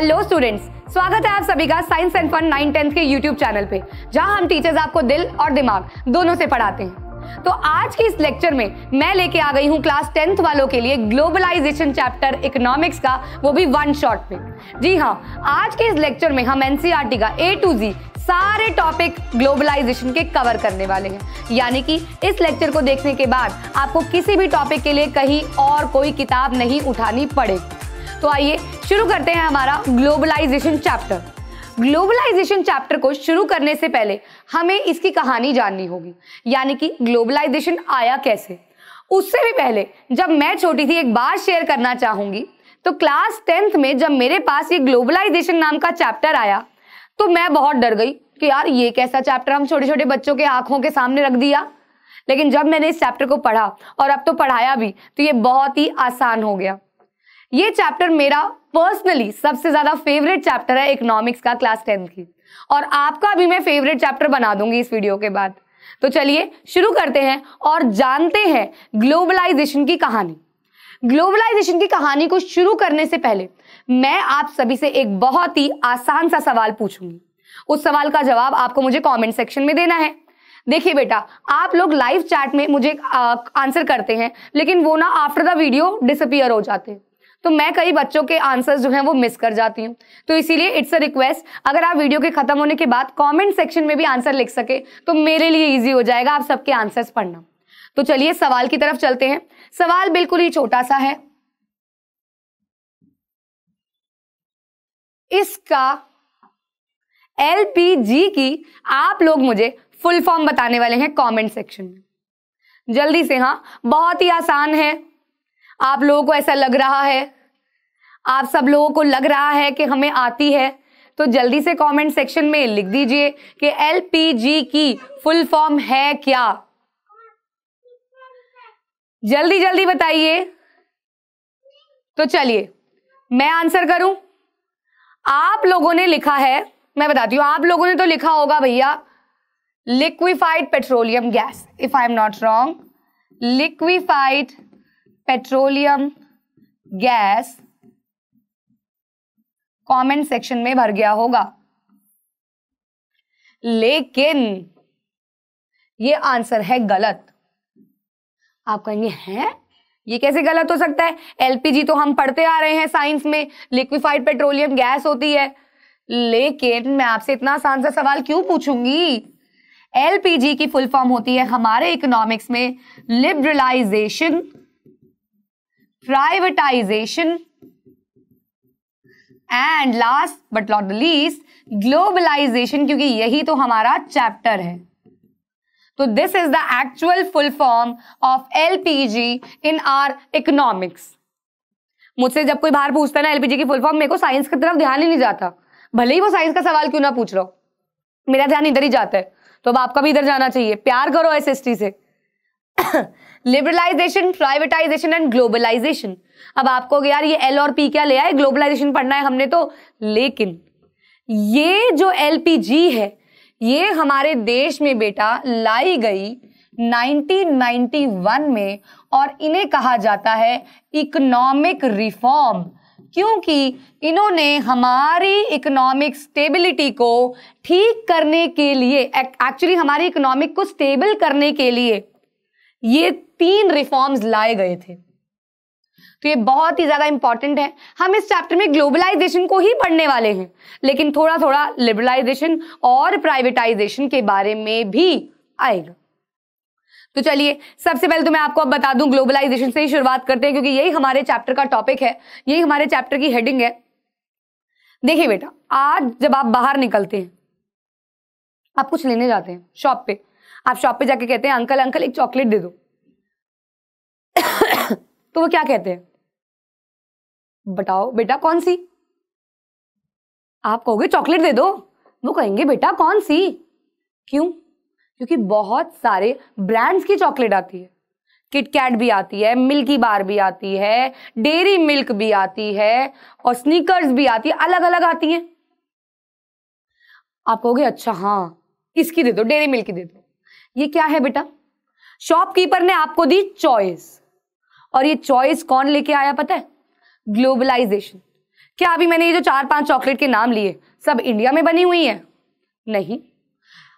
Hello students, स्वागत है आप सभी का साइंस एंड फन 9-10 के यूट्यूब चैनल पे, जहां हम टीचर्स आपको दिल और दिमाग दोनों से पढ़ाते हैं। तो आज के इस लेक्चर में मैं लेके आ गई हूं क्लास 10th वालों के लिए ग्लोबलाइजेशन चैप्टर इकोनॉमिक्स का, वो भी वन शॉट में। जी हाँ, आज के इस लेक्चर में हम एनसीईआरटी का A to Z सारे टॉपिक ग्लोबलाइजेशन के कवर करने वाले हैं। यानी कि इस लेक्चर को देखने के बाद आपको किसी भी टॉपिक के लिए कहीं और कोई किताब नहीं उठानी पड़ेगी। तो आइए शुरू करते हैं हमारा ग्लोबलाइजेशन चैप्टर। ग्लोबलाइजेशन चैप्टर को शुरू करने से पहले हमें इसकी कहानी जाननी होगी, यानी कि ग्लोबलाइजेशन आया कैसे। उससे भी पहले जब मैं छोटी थी, एक बात शेयर करना चाहूंगी। तो क्लास 10th में जब मेरे पास ये ग्लोबलाइजेशन नाम का चैप्टर आया तो मैं बहुत डर गई कि यार ये कैसा चैप्टर हम छोटे छोटे बच्चों के आंखों के सामने रख दिया। लेकिन जब मैंने इस चैप्टर को पढ़ा और अब तो पढ़ाया भी, तो ये बहुत ही आसान हो गया। ये चैप्टर मेरा पर्सनली सबसे ज्यादा फेवरेट चैप्टर है इकोनॉमिक्स का क्लास 10th की, और आपका भी मैं फेवरेट चैप्टर बना दूंगी इस वीडियो के बाद। तो चलिए शुरू करते हैं और जानते हैं ग्लोबलाइजेशन की कहानी। ग्लोबलाइजेशन की कहानी को शुरू करने से पहले मैं आप सभी से एक बहुत ही आसान सा सवाल पूछूंगी। उस सवाल का जवाब आपको मुझे कमेंट सेक्शन में देना है। देखिए बेटा, आप लोग लाइव चैट में मुझे आंसर करते हैं, लेकिन वो ना आफ्टर द वीडियो डिसअपीयर हो जाते हैं, तो मैं कई बच्चों के आंसर्स जो हैं वो मिस कर जाती हूँ। तो इसीलिए इट्स अ रिक्वेस्ट, अगर आप वीडियो के खत्म होने के बाद कमेंट सेक्शन में भी आंसर लिख सके तो मेरे लिए इजी हो जाएगा आप सबके आंसर्स पढ़ना। तो चलिए सवाल की तरफ चलते हैं। सवाल बिल्कुल ही छोटा सा है। इसका LPG की आप लोग मुझे फुल फॉर्म बताने वाले हैं कमेंट सेक्शन में। जल्दी से। हाँ, बहुत ही आसान है। आप लोगों को ऐसा लग रहा है, आप सब लोगों को लग रहा है कि हमें आती है, तो जल्दी से कमेंट सेक्शन में लिख दीजिए कि LPG की फुल फॉर्म है क्या। जल्दी जल्दी बताइए। तो चलिए मैं आंसर करूं। आप लोगों ने लिखा है, मैं बताती हूं, आप लोगों ने तो लिखा होगा भैया liquefied petroleum gas, if I am not wrong, liquefied petroleum gas comment section में भर गया होगा। लेकिन ये आंसर है गलत। आप कहेंगे हैं, ये कैसे गलत हो सकता है? LPG तो हम पढ़ते आ रहे हैं साइंस में, लिक्विफाइड पेट्रोलियम गैस होती है। लेकिन मैं आपसे इतना आसान सा सवाल क्यों पूछूंगी? LPG की फुल फॉर्म होती है हमारे इकोनॉमिक्स में liberalisation, privatisation and last but not the least globalisation, क्योंकि यही तो हमारा चैप्टर है। तो this is the actual full form of LPG in our economics. मुझसे जब कोई बाहर पूछता है ना LPG की फुल फॉर्म, मेरे को साइंस की तरफ ध्यान ही नहीं जाता, भले ही वो साइंस का सवाल क्यों ना पूछ रहा हो, मेरा ध्यान इधर ही जाता है। तो अब आपका भी इधर जाना चाहिए। प्यार करो SST से। Liberalisation, privatisation and globalisation. अब आपको यार ये L और P क्या ले आए, ग्लोबलाइजेशन पढ़ना है हमने तो। लेकिन ये जो LPG है, ये हमारे देश में बेटा लाई गई 1991 में, और इन्हें कहा जाता है इकोनॉमिक रिफॉर्म, क्योंकि इन्होंने हमारी इकोनॉमिक स्टेबिलिटी को ठीक करने के लिए, एक्चुअली हमारी इकोनॉमिक को स्टेबल करने के लिए ये 3 रिफॉर्म्स लाए गए थे। तो ये बहुत ही ज्यादा इंपॉर्टेंट है। हम इस चैप्टर में ग्लोबलाइजेशन को ही पढ़ने वाले हैं, लेकिन थोड़ा थोड़ा लिबरलाइजेशन और प्राइवेटाइजेशन के बारे में भी आएगा। तो चलिए सबसे पहले तो मैं आपको अब बता दूं, ग्लोबलाइजेशन से ही शुरुआत करते हैं, क्योंकि यही हमारे चैप्टर का टॉपिक है, यही हमारे चैप्टर की हेडिंग है। देखिए बेटा, आज जब आप बाहर निकलते हैं, आप कुछ लेने जाते हैं शॉप पे, आप शॉप पे जाके कहते हैं अंकल अंकल एक चॉकलेट दे दो। तो वो क्या कहते हैं? बताओ बेटा कौन सी? आप कहोगे चॉकलेट दे दो, वो कहेंगे बेटा कौन सी? क्यों? क्योंकि बहुत सारे ब्रांड्स की चॉकलेट आती है। किटकैट भी आती है, मिल्की बार भी आती है, डेयरी मिल्क भी आती है, और स्नीकर्स भी आती है, अलग अलग आती हैं। आप कहोगे अच्छा हाँ इसकी दे दो, डेयरी मिल्क की दे दो। ये क्या है बेटा? शॉपकीपर ने आपको दी चॉइस, और ये चॉइस कौन लेके आया पता है? ग्लोबलाइजेशन। क्या अभी मैंने ये जो 4-5 चॉकलेट के नाम लिए सब इंडिया में बनी हुई हैं? नहीं।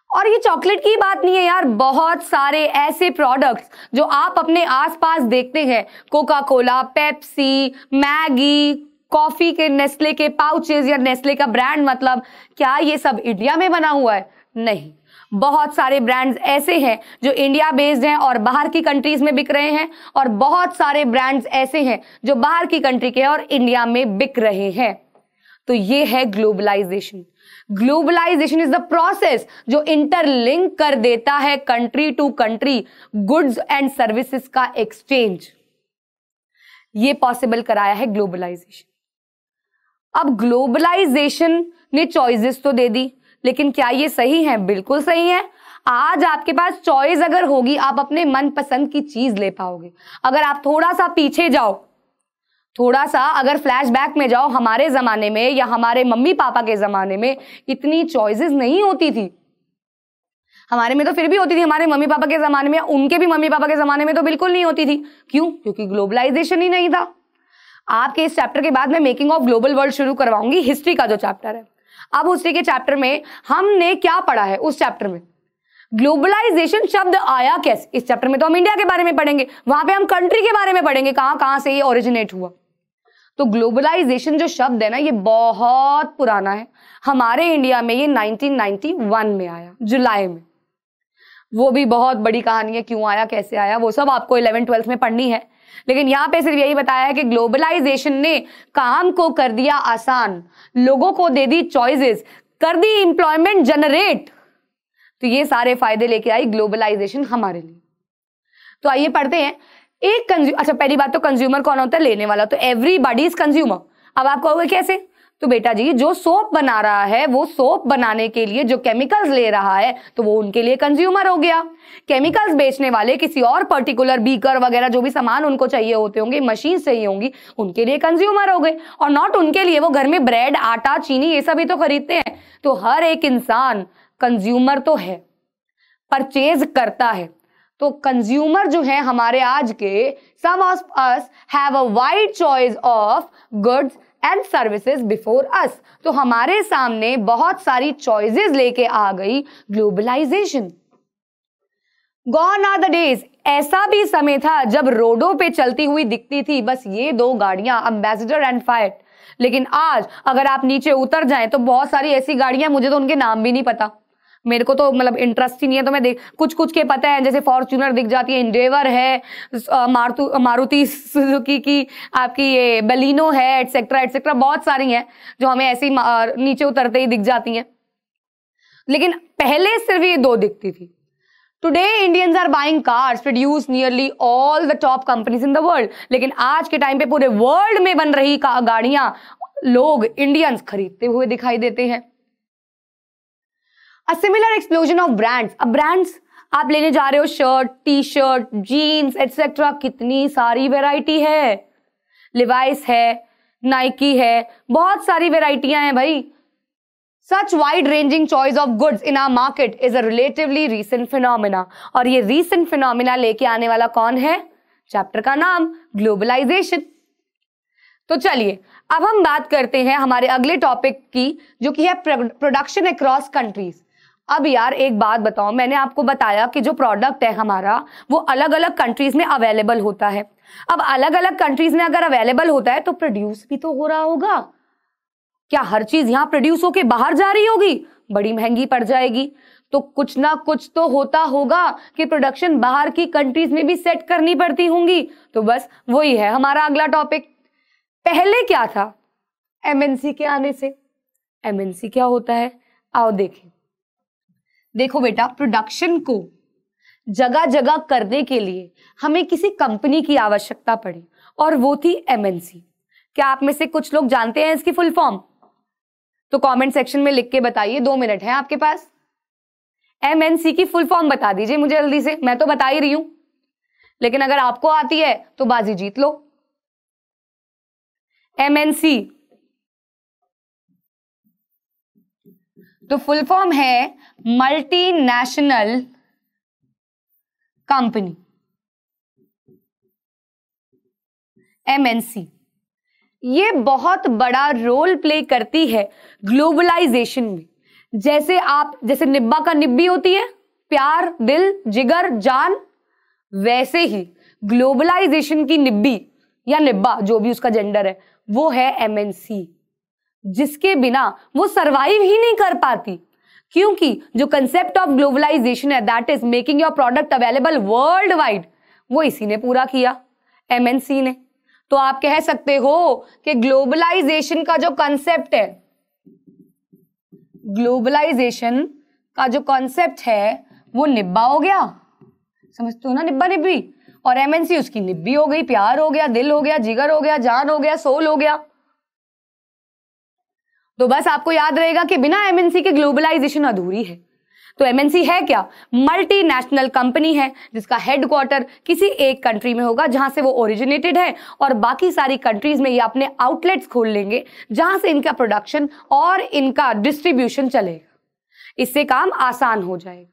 और ये चॉकलेट की बात नहीं है यार, बहुत सारे ऐसे प्रोडक्ट्स जो आप अपने आसपास देखते हैं, Coca Cola, Pepsi, Maggi, coffee के नेस्ले के पाउचेस या नेस्ले का ब्रांड, मतलब क्या ये सब इंडिया में बना हुआ है? नहीं। बहुत सारे ब्रांड्स ऐसे हैं जो इंडिया बेस्ड हैं और बाहर की कंट्रीज में बिक रहे हैं, और बहुत सारे ब्रांड्स ऐसे हैं जो बाहर की कंट्री के और इंडिया में बिक रहे हैं। तो ये है globalisation. Globalisation is the process जो इंटरलिंक कर देता है country to country goods and services का एक्सचेंज। ये पॉसिबल कराया है ग्लोबलाइजेशन। अब ग्लोबलाइजेशन ने चॉइसेस तो दे दी, लेकिन क्या ये सही है? बिल्कुल सही है। आज आपके पास चॉइस अगर होगी, आप अपने मनपसंद की चीज ले पाओगे। अगर आप थोड़ा सा पीछे जाओ, थोड़ा सा अगर फ्लैशबैक में जाओ, हमारे जमाने में या हमारे मम्मी पापा के जमाने में इतनी चॉइसेस नहीं होती थी। हमारे में तो फिर भी होती थी, हमारे मम्मी पापा के जमाने में, उनके भी मम्मी पापा के जमाने में तो बिल्कुल नहीं होती थी। क्यों? क्योंकि ग्लोबलाइजेशन ही नहीं था। आपके इस चैप्टर के बाद मैं मेकिंग ऑफ ग्लोबल वर्ल्ड शुरू करवाऊंगी, हिस्ट्री का जो चैप्टर है। अब हिस्ट्री के चैप्टर में हमने क्या पढ़ा है? उस चैप्टर में ग्लोबलाइजेशन शब्द आया कैसे? इस चैप्टर में तो हम इंडिया के बारे में पढ़ेंगे, वहां पे हम कंट्री के बारे में पढ़ेंगे, कहां कहां से ये ओरिजिनेट हुआ। तो ग्लोबलाइजेशन जो शब्द है ना, ये बहुत पुराना है। हमारे इंडिया में ये 1991 में आया, जुलाई में। वो भी बहुत बड़ी कहानी है, क्यों आया, कैसे आया, वो सब आपको 11th-12th में पढ़नी है। लेकिन यहां पे सिर्फ यही बताया है कि ग्लोबलाइजेशन ने काम को कर दिया आसान, लोगों को दे दी चॉइसेस, कर दी एम्प्लॉयमेंट जनरेट। तो ये सारे फायदे लेके आई ग्लोबलाइजेशन हमारे लिए। तो आइए पढ़ते हैं। अच्छा, पहली बात तो कंज्यूमर कौन होता है? लेने वाला। तो एवरीबॉडी इज कंज्यूमर। अब आप कहोगे कैसे? तो बेटा जी, जो सोप बना रहा है वो सोप बनाने के लिए जो केमिकल्स ले रहा है तो वो उनके लिए कंज्यूमर हो गया। केमिकल्स बेचने वाले किसी और पर्टिकुलर बीकर वगैरह जो भी सामान उनको चाहिए होते होंगे, मशीन चाहिए होंगी, उनके लिए कंज्यूमर हो गए। और नॉट उनके लिए, वो घर में ब्रेड, आटा, चीनी ये सभी तो खरीदते हैं। तो हर एक इंसान कंज्यूमर तो है, परचेज करता है। तो कंज्यूमर जो है हमारे आज के, some of us have a wide choice of goods and services before us. तो हमारे सामने बहुत सारी चॉइसेस लेके आ गई globalisation. Gone are the days, ऐसा भी समय था जब रोडों पे चलती हुई दिखती थी बस ये दो गाड़ियां, एम्बेसडर एंड फायट। लेकिन आज अगर आप नीचे उतर जाएं तो बहुत सारी ऐसी गाड़ियां, मुझे तो उनके नाम भी नहीं पता, मेरे को तो मतलब इंटरेस्ट ही नहीं है। तो मैं देख कुछ कुछ के पता है, जैसे फॉर्च्यूनर दिख जाती है, इंडेवर है, मारुति सुजुकी की आपकी ये बलिनो है, एटसेट्रा एटसेट्रा, बहुत सारी हैं जो हमें ऐसी नीचे उतरते ही दिख जाती हैं। लेकिन पहले सिर्फ ये दो दिखती थी। Today Indians are buying cars produce nearly all the top companies in the world. लेकिन आज के टाइम पे पूरे वर्ल्ड में बन रही गाड़ियां लोग इंडियंस खरीदते हुए दिखाई देते हैं। A similar explosion of brands. अब ब्रांड्स आप लेने जा रहे हो, shirt, T shirt, jeans etcetera, कितनी सारी वैरायटी है। लिवाइस है, नाइकी है, बहुत सारी वैरायटियां हैं भाई। Such wide ranging choice of goods in our market is a relatively recent phenomena. और ये recent phenomena लेके आने वाला कौन है? चैप्टर का नाम ग्लोबलाइजेशन। तो चलिए अब हम बात करते हैं हमारे अगले टॉपिक की, जो कि है प्रोडक्शन अक्रॉस कंट्रीज। अब यार एक बात बताओ, मैंने आपको बताया कि जो प्रोडक्ट है हमारा वो अलग अलग कंट्रीज में अवेलेबल होता है। अब अलग अलग कंट्रीज में अगर अवेलेबल होता है तो प्रोड्यूस भी तो हो रहा होगा। क्या हर चीज यहां प्रोड्यूस होके बाहर जा रही होगी? बड़ी महंगी पड़ जाएगी। तो कुछ ना कुछ तो होता होगा कि प्रोडक्शन बाहर की कंट्रीज में भी सेट करनी पड़ती होंगी। तो बस वही है हमारा अगला टॉपिक। पहले क्या था? एमएनसी के आने से। एमएनसी क्या होता है? आओ देखें। देखो बेटा, प्रोडक्शन को जगह जगह करने के लिए हमें किसी कंपनी की आवश्यकता पड़ी और वो थी एमएनसी। क्या आप में से कुछ लोग जानते हैं इसकी फुल फॉर्म? तो कमेंट सेक्शन में लिख के बताइए, 2 मिनट है आपके पास। एमएनसी की फुल फॉर्म बता दीजिए मुझे जल्दी से। मैं तो बता ही रही हूं, लेकिन अगर आपको आती है तो बाजी जीत लो। एमएनसी तो फुल फॉर्म है मल्टीनेशनल कंपनी, एमएनसी। ये बहुत बड़ा रोल प्ले करती है ग्लोबलाइजेशन में। जैसे निब्बा का निब्बी होती है, प्यार, दिल, जिगर, जान, वैसे ही ग्लोबलाइजेशन की निब्बी या निब्बा, जो भी उसका जेंडर है, वो है एमएनसी, जिसके बिना वो सरवाइव ही नहीं कर पाती। क्योंकि जो कंसेप्ट ऑफ ग्लोबलाइजेशन है, that is making your product available world wide, वो इसी ने पूरा किया, एमएनसी ने। तो आप कह सकते हो कि ग्लोबलाइजेशन का जो कंसेप्ट है, ग्लोबलाइजेशन का जो कॉन्सेप्ट है वो निब्बा हो गया, समझते हो ना, निब्बा निब्बी, और एमएनसी उसकी निब्बी हो गई, प्यार हो गया, दिल हो गया, जिगर हो गया, जान हो गया, सोल हो गया। तो बस आपको याद रहेगा कि बिना एमएनसी के ग्लोबलाइजेशन अधूरी है। तो एमएनसी है क्या? मल्टीनेशनल कंपनी है जिसका हेडक्वार्टर किसी एक कंट्री में होगा जहां से वो ओरिजिनेटेड है, और बाकी सारी कंट्रीज में ये अपने आउटलेट्स खोल लेंगे जहां से इनका प्रोडक्शन और इनका डिस्ट्रीब्यूशन चलेगा। इससे काम आसान हो जाएगा।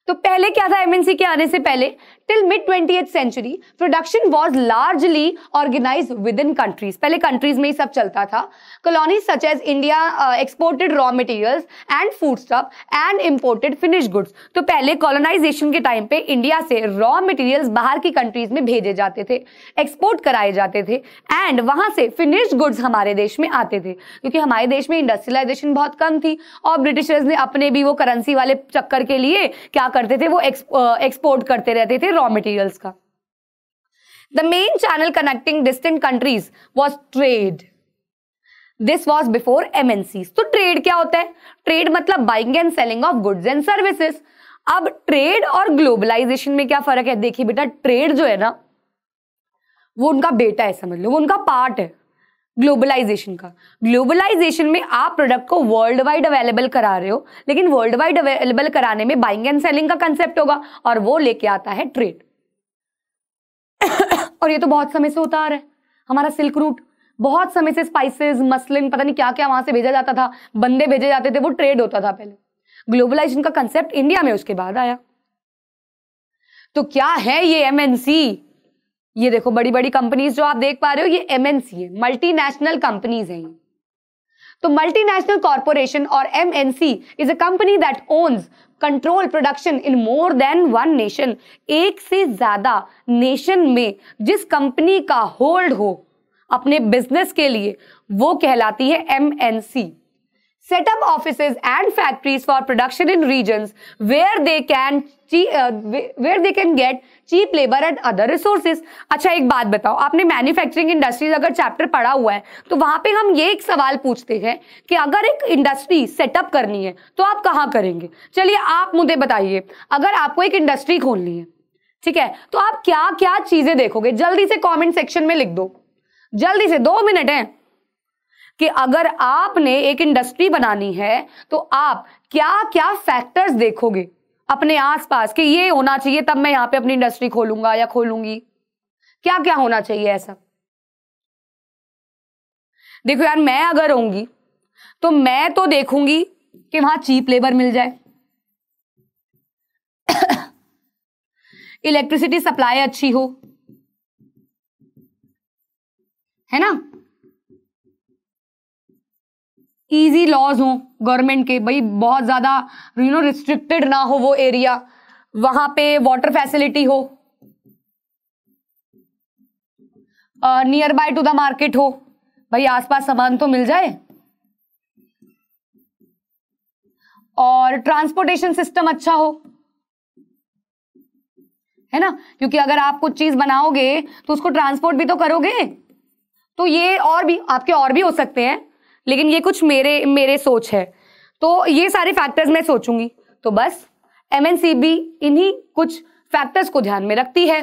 तो पहले क्या था एमएनसी के आने से पहले? Till mid 20th century production was largely organised within countries. पहले कंट्रीज में ही सब चलता था। Colonies such as India exported raw materials and food stuff and imported finished goods. तो पहले कॉलोनाइजेशन के टाइम पे इंडिया से रॉ मटेरियल्स बाहर की कंट्रीज में भेजे जाते थे, एक्सपोर्ट कराए जाते थे, एंड वहां से फिनिश्ड गुड्स हमारे देश में आते थे, क्योंकि हमारे देश में इंडस्ट्रियलाइजेशन बहुत कम थी और ब्रिटिशर्स ने अपने भी वो करेंसी वाले चक्कर के लिए क्या करते थे, वो एक्सपोर्ट करते रहते थे रॉ मटेरियल्स का। The main channel connecting distant countries was trade. This was before MNCs. तो ट्रेड क्या होता है? ट्रेड मतलब buying and selling of goods and services. अब ट्रेड और ग्लोबलाइजेशन में क्या फर्क है? देखिए बेटा, ट्रेड जो है ना वो उनका बेटा है, समझ लो, वो उनका पार्ट है ग्लोबलाइजेशन का। ग्लोबलाइजेशन में आप प्रोडक्ट को वर्ल्ड वाइड अवेलेबल करा रहे हो, लेकिन वर्ल्ड वाइड अवेलेबल कराने में बाइंग एंड सेलिंग का कंसेप्ट होगा, और वो लेके आता है ट्रेड। और ये तो बहुत समय से होता आ रहा है। हमारा सिल्क रूट बहुत समय से स्पाइसेस, मसलिन, पता नहीं क्या क्या वहां से भेजा जाता था, बंदे भेजे जाते थे, वो ट्रेड होता था पहले। ग्लोबलाइजेशन का कंसेप्ट इंडिया में उसके बाद आया। तो क्या है ये एमएनसी? ये देखो बड़ी बड़ी कंपनीज जो आप देख पा रहे हो, ये एमएनसी है, मल्टीनेशनल कंपनीज हैं। तो मल्टीनेशनल कॉर्पोरेशन और MNC is a company that owns control production in more than one nation. एक से ज्यादा नेशन में जिस कंपनी का होल्ड हो अपने बिजनेस के लिए, वो कहलाती है MNC. Set up offices and factories for production in regions where they can get cheap labor and other resources. अच्छा एक बात बताओ, आपने मैन्युफैक्चरिंग इंडस्ट्रीज अगर चैप्टर पढ़ा हुआ है तो वहां पे हम ये एक सवाल पूछते हैं कि अगर एक इंडस्ट्री सेटअप करनी है तो आप कहाँ करेंगे? चलिए आप मुझे बताइए, अगर आपको एक इंडस्ट्री खोलनी है, ठीक है, तो आप क्या क्या चीजें देखोगे? जल्दी से कॉमेंट सेक्शन में लिख दो, जल्दी से, 2 मिनट है, कि अगर आपने एक इंडस्ट्री बनानी है तो आप क्या क्या फैक्टर्स देखोगे अपने आसपास कि ये होना चाहिए तब मैं यहां पे अपनी इंडस्ट्री खोलूंगा या खोलूंगी? क्या क्या होना चाहिए ऐसा? देखो यार, मैं अगर होंगी तो मैं तो देखूंगी कि वहां चीप लेबर मिल जाए, इलेक्ट्रिसिटी सप्लाई अच्छी हो, है ना, इजी लॉज हो गवर्नमेंट के, भाई बहुत ज्यादा रिस्ट्रिक्टेड ना हो वो एरिया, वहां पे वाटर फैसिलिटी हो, near by two the market हो, भाई आसपास सामान तो मिल जाए, और ट्रांसपोर्टेशन सिस्टम अच्छा हो, है ना, क्योंकि अगर आप कुछ चीज बनाओगे तो उसको ट्रांसपोर्ट भी तो करोगे। तो ये और भी आपके और भी हो सकते हैं, लेकिन ये कुछ मेरे सोच है। तो ये सारे फैक्टर्स मैं सोचूंगी। तो बस एमएनसी भी इन्हीं कुछ फैक्टर्स को ध्यान में रखती है।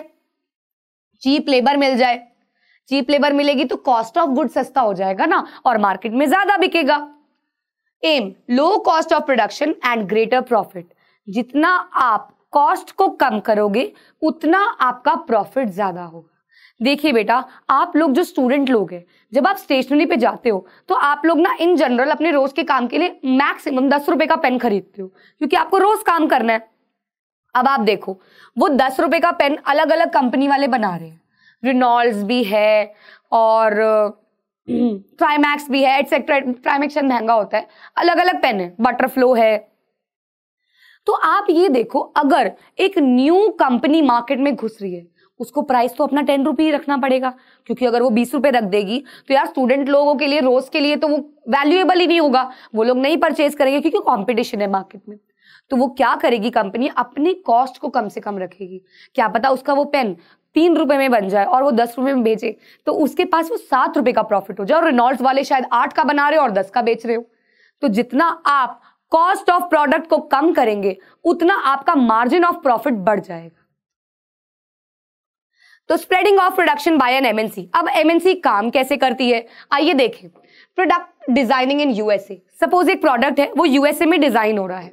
चीप लेबर मिल जाए, चीप लेबर मिलेगी तो कॉस्ट ऑफ गुड सस्ता हो जाएगा ना, और मार्केट में ज्यादा बिकेगा। Um, low cost of production and greater profit. जितना आप कॉस्ट को कम करोगे उतना आपका प्रॉफिट ज्यादा होगा। देखिए बेटा, आप लोग जो स्टूडेंट लोग हैं, जब आप स्टेशनरी पे जाते हो तो आप लोग ना इन जनरल अपने रोज के काम के लिए मैक्सिमम 10 रुपए का पेन खरीदते हो, क्योंकि आपको रोज काम करना है। अब आप देखो, वो 10 रुपए का पेन अलग अलग कंपनी वाले बना रहे हैं, रिनॉल्ड्स भी है और ट्राइमैक्स भी है एटसेट्रा। ट्राइमैक्स महंगा होता है, अलग अलग पेन है, बटरफ्लो है। तो आप ये देखो, अगर एक न्यू कंपनी मार्केट में घुस रही है, उसको प्राइस तो अपना 10 रुपये ही रखना पड़ेगा, क्योंकि अगर वो 20 रुपए रख देगी तो यार स्टूडेंट लोगों के लिए, रोज के लिए तो वो वैल्यूएबल ही नहीं होगा, वो लोग नहीं परचेज करेंगे क्योंकि कंपटीशन है मार्केट में। तो वो क्या करेगी कंपनी, अपनी कॉस्ट को कम से कम रखेगी। क्या पता उसका वो पेन 3 रुपए में बन जाए और वो 10 रुपए में बेचे, तो उसके पास वो 7 रुपए का प्रॉफिट हो जाए, और रेनॉल्ड्स वाले शायद 8 का बना रहे हो और 10 का बेच रहे हो। तो जितना आप कॉस्ट ऑफ प्रोडक्ट को कम करेंगे, उतना आपका मार्जिन ऑफ प्रॉफिट बढ़ जाएगा। तो spreading of production by an MNC. अब एमएनसी काम कैसे करती है, आइए देखें। Product designing in USA. Suppose एक प्रोडक्ट है, वो यूएसए में डिजाइन हो रहा है,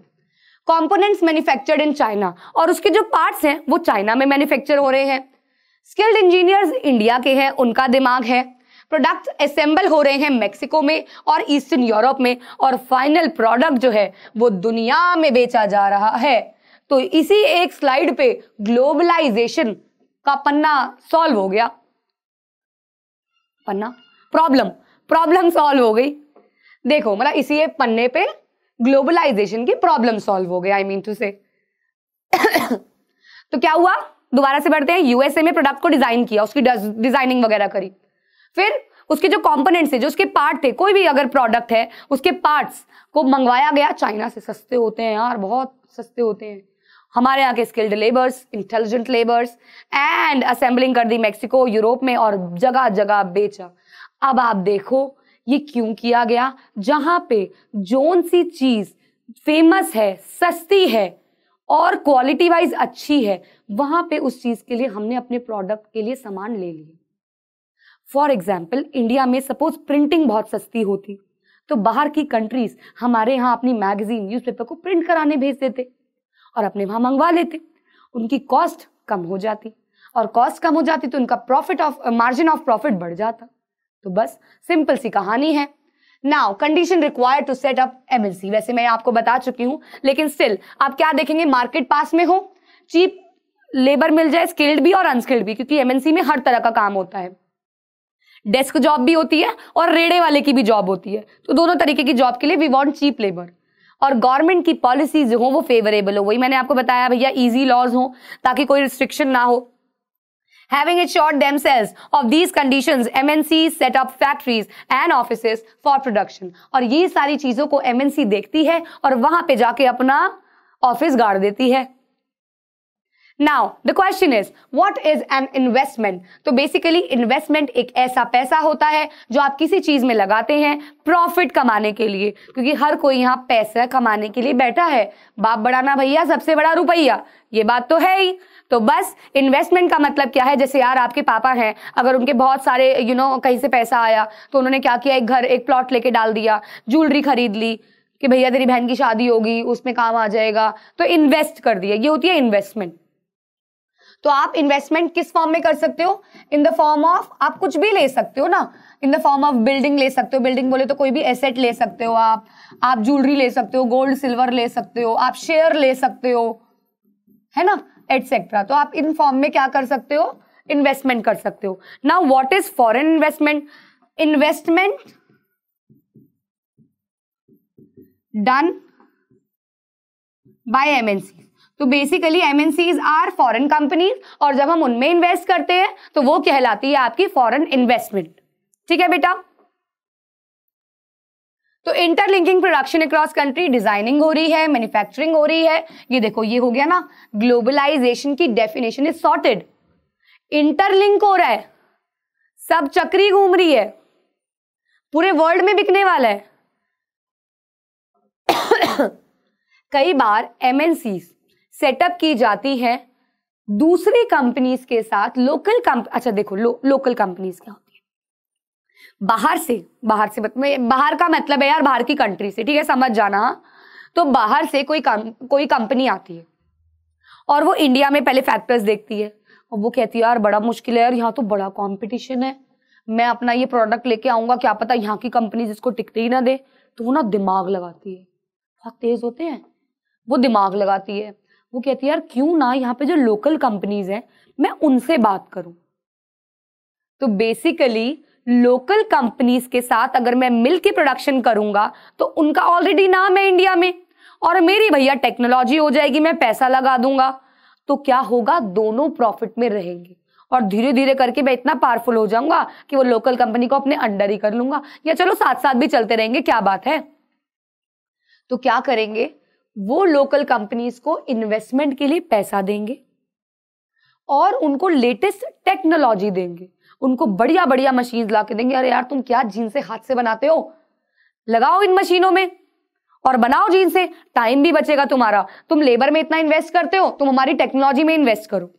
कंपोनेंट्स मैन्युफैक्चर्ड इन चाइना, और उसके जो पार्ट्स हैं वो चाइना में मैन्युफैक्चर हो रहे हैं। स्किल्ड इंजीनियर्स इंडिया के हैं, उनका दिमाग है। प्रोडक्ट असेंबल हो रहे हैं मेक्सिको में और ईस्टर्न यूरोप में, और फाइनल प्रोडक्ट जो है वो दुनिया में बेचा जा रहा है। तो इसी एक स्लाइड पे ग्लोबलाइजेशन का पन्ना सॉल्व हो गया। पन्ना प्रॉब्लम सॉल्व हो गई। देखो, मतलब इसी एक पन्ने पे ग्लोबलाइजेशन की प्रॉब्लम सॉल्व हो गया, आई मीन टू से। तो क्या हुआ, दोबारा से बढ़ते हैं। यूएसए में प्रोडक्ट को डिजाइन किया, उसकी डिजाइनिंग वगैरह करी, फिर उसके जो कंपोनेंट्स थे, जो उसके पार्ट थे, कोई भी अगर प्रोडक्ट है उसके पार्ट्स को मंगवाया गया चाइना से। सस्ते होते हैं यार, बहुत सस्ते होते हैं। हमारे यहाँ के skilled labours, intelligent labours, and assembling कर दी मेक्सिको, यूरोप में, और जगह जगह बेचा। अब आप देखो ये क्यों किया गया, जहां पे जोन सी चीज फेमस है, सस्ती है और क्वालिटी वाइज अच्छी है, वहां पे उस चीज के लिए हमने अपने प्रोडक्ट के लिए सामान ले लिए। फॉर एग्जाम्पल, इंडिया में सपोज प्रिंटिंग बहुत सस्ती होती, तो बाहर की कंट्रीज हमारे यहाँ अपनी मैगजीन, न्यूज़पेपर को प्रिंट कराने भेज देते और अपने वहां मंगवा लेते। उनकी कॉस्ट कम हो जाती, और कॉस्ट कम हो जाती तो उनका मार्जिन ऑफ प्रॉफिट बढ़ जाता। तो बस सिंपल सी कहानी है। Now condition required to set up MNC. वैसे मैं आपको बता चुकी हूं, लेकिन स्टिल आप क्या देखेंगे, मार्केट पास में हो, चीप लेबर मिल जाए, स्किल्ड भी और अनस्किल्ड भी, क्योंकि एमएनसी में हर तरह का काम होता है। डेस्क जॉब भी होती है और रेड़े वाले की भी जॉब होती है। तो दोनों तरीके की जॉब के लिए वी वांट चीप लेबर। और गवर्नमेंट की पॉलिसीज जो हो वो फेवरेबल हो, वही मैंने आपको बताया भैया, इजी लॉज हो ताकि कोई रिस्ट्रिक्शन ना हो। Having assured themselves of these conditions, MNCs set up factories and offices for production. और ये सारी चीजों को MNC देखती है और वहां पे जाके अपना ऑफिस गाड़ देती है। Now the question is, what is an investment? तो basically investment एक ऐसा पैसा होता है जो आप किसी चीज में लगाते हैं प्रॉफिट कमाने के लिए, क्योंकि हर कोई यहाँ पैसा कमाने के लिए बैठा है। बाप बड़ा ना भैया, सबसे बड़ा रुपया, ये बात तो है ही। तो बस इन्वेस्टमेंट का मतलब क्या है, जैसे यार आपके पापा हैं, अगर उनके बहुत सारे कहीं से पैसा आया तो उन्होंने क्या किया, एक घर, एक प्लॉट लेके डाल दिया, ज्वेलरी खरीद ली कि भैया तेरी बहन की शादी होगी उसमें काम आ जाएगा, तो इन्वेस्ट कर दिया, ये होती है इन्वेस्टमेंट। तो आप इन्वेस्टमेंट किस फॉर्म में कर सकते हो, इन द फॉर्म ऑफ, आप कुछ भी ले सकते हो ना, in the form of building ले सकते हो, बिल्डिंग बोले तो कोई भी एसेट ले सकते हो आप ज्वेलरी ले सकते हो, गोल्ड सिल्वर ले सकते हो, आप शेयर ले सकते हो, है ना, एटसेट्रा। तो आप इन फॉर्म में क्या कर सकते हो, इन्वेस्टमेंट कर सकते हो। Now what is foreign investment? Investment done by MNC. तो basically MNCs are foreign companies, और जब हम उनमें इन्वेस्ट करते हैं तो वो कहलाती है आपकी फॉरेन इन्वेस्टमेंट। ठीक है बेटा। तो interlinking production across country, designing हो रही है, मैन्युफैक्चरिंग हो रही है। ये देखो, ये हो गया ना, ग्लोबलाइजेशन की डेफिनेशन इज सॉर्टेड। इंटरलिंक हो रहा है, सब चक्री घूम रही है, पूरे वर्ल्ड में बिकने वाला है। कई बार एमएनसीज सेटअप की जाती है दूसरी कंपनीज के साथ, अच्छा देखो, लोकल कंपनीज क्या होती है, बाहर से बाहर का मतलब है यार बाहर की कंट्री से, ठीक है, समझ जाना। तो बाहर से कोई कंपनी आती है और वो इंडिया में पहले फैक्टर्स देखती है और वो कहती है यार बड़ा मुश्किल है यार, यहाँ तो बड़ा कंपटीशन है, मैं अपना ये प्रोडक्ट लेके आऊंगा, क्या पता यहाँ की कंपनी जिसको टिकते ही ना दे। तो वो ना दिमाग लगाती है, बहुत तेज होते हैं, वो दिमाग लगाती है, वो कहती है यार क्यों ना यहाँ पे जो लोकल कंपनीज हैं मैं उनसे बात करूं। तो बेसिकली लोकल कंपनीज के साथ अगर मैं मिल के प्रोडक्शन करूंगा तो उनका ऑलरेडी नाम है इंडिया में, और मेरी भैया टेक्नोलॉजी हो जाएगी, मैं पैसा लगा दूंगा, तो क्या होगा, दोनों प्रॉफिट में रहेंगे और धीरे धीरे करके मैं इतना पावरफुल हो जाऊंगा कि वो लोकल कंपनी को अपने अंडर ही कर लूंगा, या चलो साथ साथ भी चलते रहेंगे, क्या बात है। तो क्या करेंगे, वो लोकल कंपनीज को इन्वेस्टमेंट के लिए पैसा देंगे और उनको लेटेस्ट टेक्नोलॉजी देंगे, उनको बढ़िया बढ़िया मशीन ला के देंगे। अरे यार तुम क्या जीन्स से हाथ से बनाते हो, लगाओ इन मशीनों में और बनाओ जीन्स से, टाइम भी बचेगा तुम्हारा, तुम लेबर में इतना इन्वेस्ट करते हो, तुम हमारी टेक्नोलॉजी में इन्वेस्ट करो।